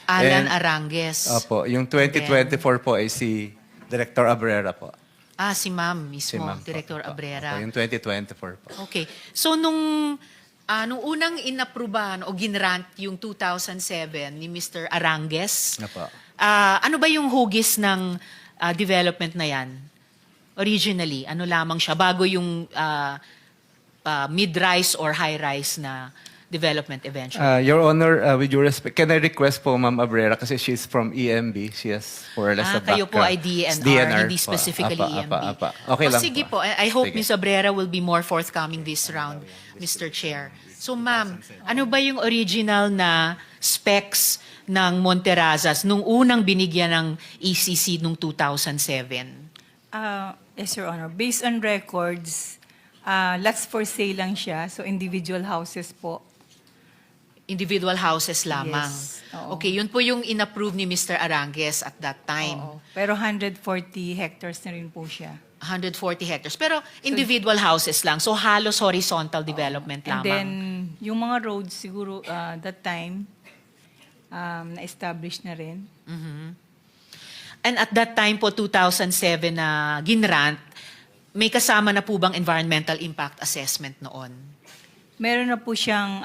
Alan Arangues. Opo. Yung 2024 po ay si Director Abrera po. Si Ma'am mismo, Si Ma'am po. Director Abrera. Opo, yung 2024 po. Okay. So nung unang inaprubahan o ginrant yung 2007 ni Mr. Arangues, Opo. ano ba yung hugis ng development na yan? Originally, ano lamang siya bago yung mid-rise or high-rise na development eventually. Your Honor, with your respect, can I request po Ma'am Abrera kasi she's from EMB. She has more or less a Kayo po ay background. DNR, hindi po. specifically EMB. Okay lang Sige po. po, I hope Sige. Ms. Abrera will be more forthcoming this round, Mr. Chair. So ma'am, ano ba yung original na specs ng Monterazas nung unang binigyan ng ECC nung 2007? Yes, Your Honor. Based on records, lots for sale lang siya. So, individual houses po. Individual houses lamang. Yes, oo. Okay, yun po yung inapprove ni Mr. Arangues at that time. Oo. Pero 140 hectares na rin po siya. 140 hectares. Pero individual houses lang. So halos horizontal development And lamang. then, yung mga roads siguro that time, na-establish na rin. And at that time po, 2007 na ginrant, may kasama na po bang environmental impact assessment noon? Meron na po siyang,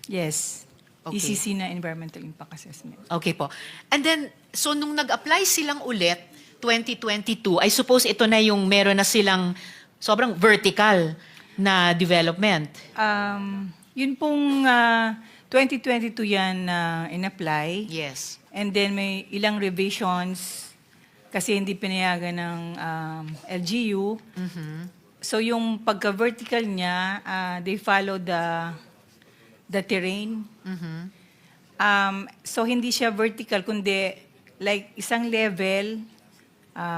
yes, Okay. ECC na environmental impact assessment. Okay po. And then, so nung nag-apply silang ulit, 2022, I suppose ito na yung meron na silang sobrang vertical na development. Yun pong 2022 yan na in-apply. Yes. And then may ilang revisions kasi hindi pinayagan ng LGU. So yung pagka-vertical niya, they follow the terrain. So hindi siya vertical, kundi like isang level,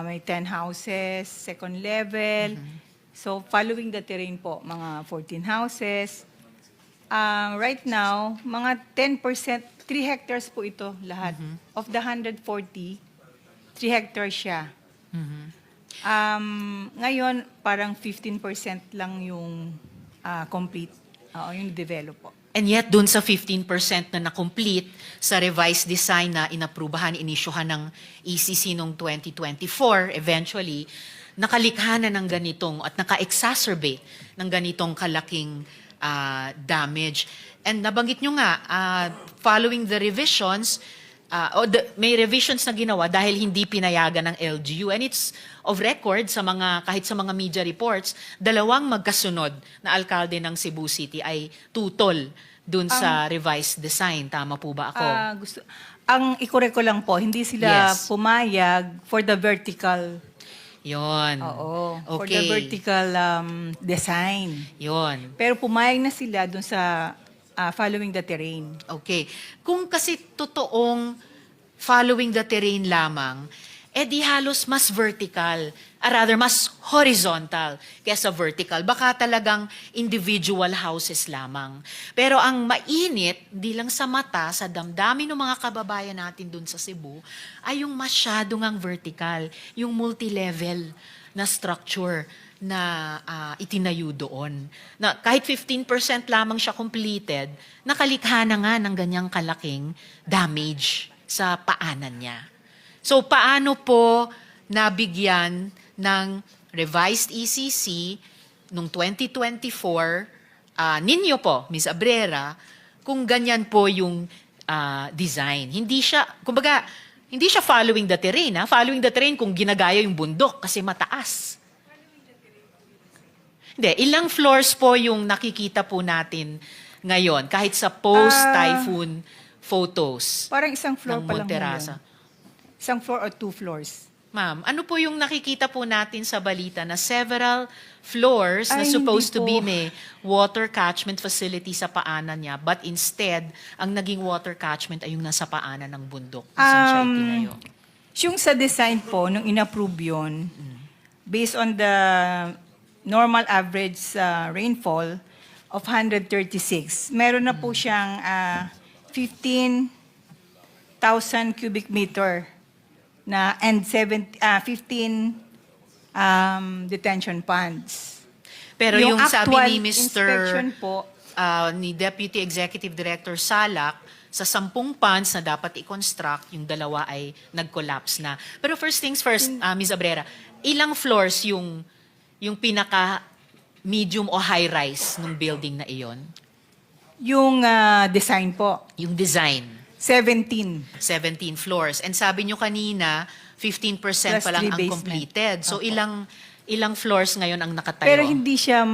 may 10 houses, second level. So following the terrain po, mga 14 houses. Right now, mga 10%, 3 hectares po ito lahat. Of the 140, 3 hectares siya. Ngayon, parang 15% lang yung complete, yung develop po. And yet, dun sa 15% na na-complete sa revised design na inaprubahan, inisyuhan ng ECC noong 2024, eventually, nakalikha na ng ganitong at naka-exacerbate ng ganitong kalaking damage. And nabanggit nyo nga, following the revisions, may revisions na ginawa dahil hindi pinayagan ng LGU. And it's of record sa mga, kahit sa mga media reports, dalawang magkasunod na alkalde ng Cebu City ay tutol dun sa revised design. Tama po ba ako? Ang i-correct ko lang po, hindi sila Yes. pumayag for the vertical. Yon. Oo. For Okay. the vertical design. Yon. Pero pumayag na sila dun sa following the terrain. Okay. Kung kasi totoong following the terrain lamang, di halos mas vertical, rather mas horizontal kaysa vertical. Baka talagang individual houses lamang. Pero ang mainit, di lang sa mata, sa damdamin ng mga kababayan natin dun sa Cebu, ay yung masyadong ang vertical, yung multi-level na structure na itinayo doon. Na kahit 15% lamang siya completed, nakalikha na nga ng ganyang kalaking damage sa paanan niya. So paano po nabigyan ng revised ECC noong 2024, ninyo po, Ms. Abrera, kung ganyan po yung design? Hindi siya, kumbaga, hindi siya following the terrain. Following the terrain kung ginagaya yung bundok kasi mataas. Hindi, ilang floors po yung nakikita po natin ngayon kahit sa post-typhoon photos Parang isang floor ng pa lang Monterasa? yun. Isang floor or 2 floors. Ma'am, ano po yung nakikita po natin sa balita na several floors na Ay, supposed to hindi be po. may water catchment facility sa paanan niya, but instead, ang naging water catchment ay yung nasa paanan ng bundok. Saan siya itinayo? Yung sa design po, nung inapprove yun, based on the normal average rainfall of 136, meron na po siyang 15,000 cubic meter na and 15 detention ponds. Pero yung sabi actual ni inspection Mr. po, ni Deputy Executive Director Salak, sa 10 ponds na dapat i-construct, yung 2 ay nag-collapse na. Pero first things first, Ms. Abrera, ilang floors yung pinaka medium o high-rise ng building na iyon? yung design po, Yung design, 17. 17 floors. And sabi nyo kanina, 15% Plus pa lang 3 ang basement. completed. So Opo. ilang floors ngayon ang nakatayo? Pero hindi siya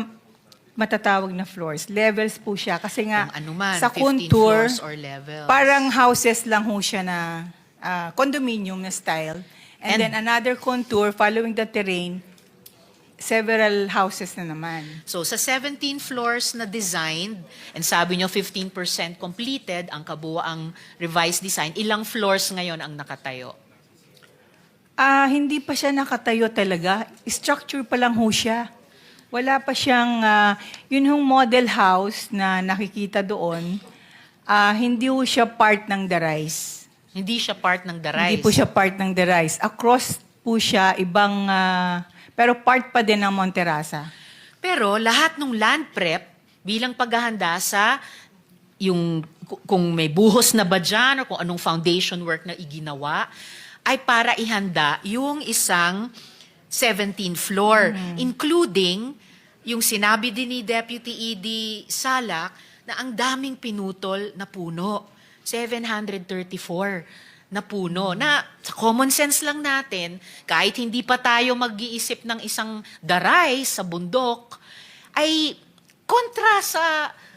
matatawag na floors. Levels po siya. Kasi nga, Kung ano man, sa 15 contour, floors or levels. parang houses lang ho siya na condominium na style. And then another contour, following the terrain, several houses na naman. So sa 17 floors na designed, and sabi nyo 15% completed ang kabuuang revised design, ilang floors ngayon ang nakatayo? Hindi pa siya nakatayo talaga. Structure pa lang ho siya. Wala pa siyang, yun hong model house na nakikita doon, hindi ho siya part ng The Rise. Hindi siya part ng The Rise. Hindi po siya part ng The Rise. Across po siya, ibang, pero part pa din ng Monterasa. Pero lahat ng land prep bilang paghahanda sa yung kung may buhos na ba dyan, o kung anong foundation work na iginawa, ay para ihanda yung isang 17th floor, including yung sinabi din ni Deputy ED Salak na ang daming pinutol na puno. 734 na puno. Na sa common sense lang natin, kahit hindi pa tayo mag-iisip ng isang daray sa bundok, ay kontra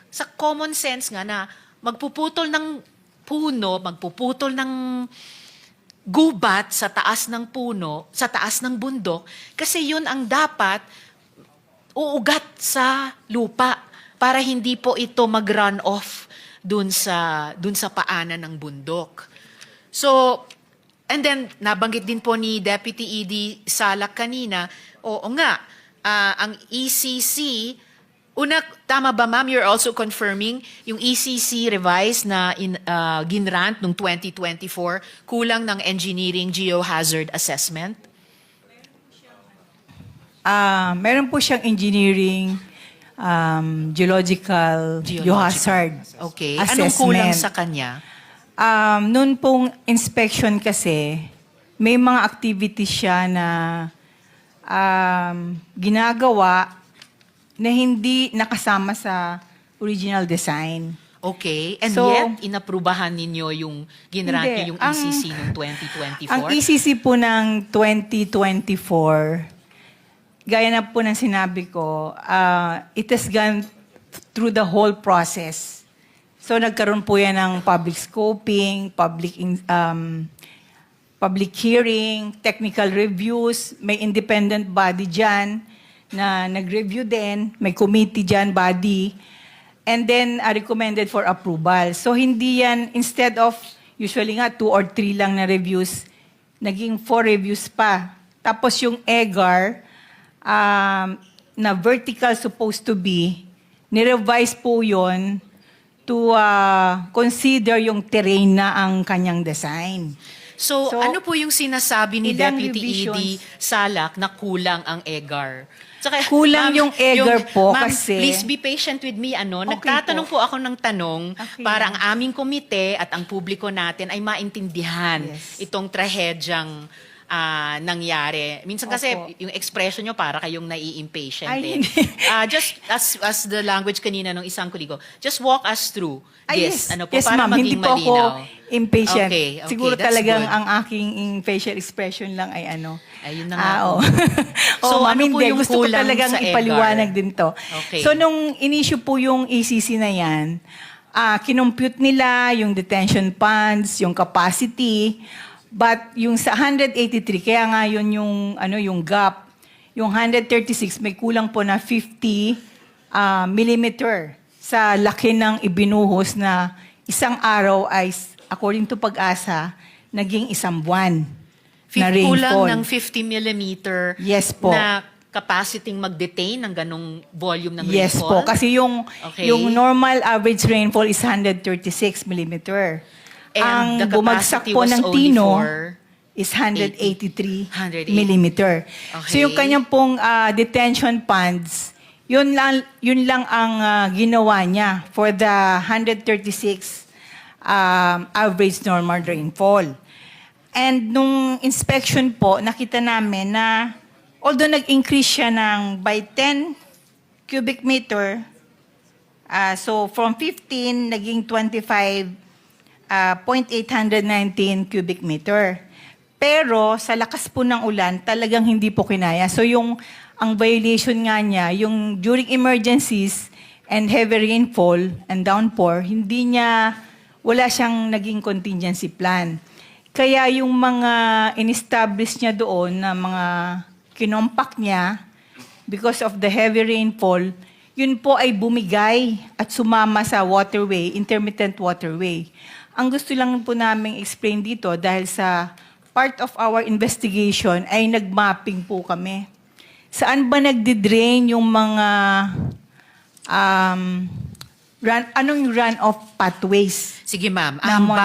sa common sense nga na magpuputol ng puno, magpuputol ng gubat sa taas ng puno, sa taas ng bundok, kasi yun ang dapat uugat sa lupa para hindi po ito mag-run off dun sa paanan ng bundok. So, and then nabanggit din po ni Deputy ED Salak kanina, oo nga, ang ECC, tama ba ma'am, you're also confirming yung ECC revised na ginrant noong 2024, kulang ng engineering geohazard assessment? Meron po siyang engineering, geological, geohazard Okay. assessment. Anong kulang sa kanya? Noon pong inspection kasi, may mga activities siya na ginagawa na hindi nakasama sa original design. Okay. And So, yet, inaprubahan ninyo yung ginrant Hindi. nyo yung ECC noong 2024? Ang ECC po ng 2024, gaya na po ng sinabi ko, it has gone through the whole process. So nagkaroon po yan ng public scoping, public hearing, technical reviews, may independent body dyan na nag-review din, may committee dyan, body, and then recommended for approval. So hindi yan, instead of usually nga 2 or 3 lang na reviews, naging 4 reviews pa. Tapos yung EGAR, na vertical supposed to be, nirevise po yon to consider yung terrain na ang kanyang design. So, ano po yung sinasabi ni ilang Deputy ED revisions? Salak na kulang ang EGAR? Saka, Kulang yung EGAR po ma'am, kasi- please be patient with me. Okay Nagtatanong po ako ng tanong Okay. para ang aming komite at ang publiko natin ay maintindihan Yes. itong trahedyang nangyari. Minsan kasi Opo. yung expression nyo para kayong nai-impatient. Ay, Eh. hindi. Just as the language kanina ng isang kuligo, just walk us through. Yes, Ano po, yes para ma'am, hindi maging po ako malinaw. impatient. Okay, Siguro that's talagang good. ang aking facial expression lang ay ano. Ayun na nga Oo. So, Oo, ma'am, ano po hindi. yung Gusto ko kulang talagang sa EGAR? ipaliwanag din to. Okay. So, nung in-issue po yung ECC na yan, kinompute nila yung detention ponds, yung capacity, but yung sa 183, kaya nga yun yung gap, yung 136 may kulang po na 50 millimeter sa laki ng ibinuhos na isang araw ay, according to Pag-asa, naging isang buwan na Kulang rainfall. ng 50 millimeter Yes po. na capacity mag-detain ng ganong volume ng Yes rainfall? po, kasi Okay. yung normal average rainfall is 136 millimeter. And the Ang bumagsak capacity po was ng only Tino for is 183 180. millimeter. Okay. So yung kanyang pong detention ponds, yun lang ang ginawa niya for the 136 average normal rainfall. And nung inspection po, nakita namin na although nag-increase siya ng by 10 cubic meter, so from 15 naging 25.819 cubic meter. Pero sa lakas po ng ulan, talagang hindi po kinaya. So ang violation nga niya, yung during emergencies and heavy rainfall and downpour, wala siyang naging contingency plan. Kaya yung mga in-establish niya doon na mga kinompak niya, because of the heavy rainfall, yun po ay bumigay at sumama sa waterway, intermittent waterway. Ang gusto lang po namin explain dito, dahil sa part of our investigation ay nag-mapping po kami. Saan ba nagdi-drain yung mga anong run-off pathways? Sige ma'am, Na ang Monte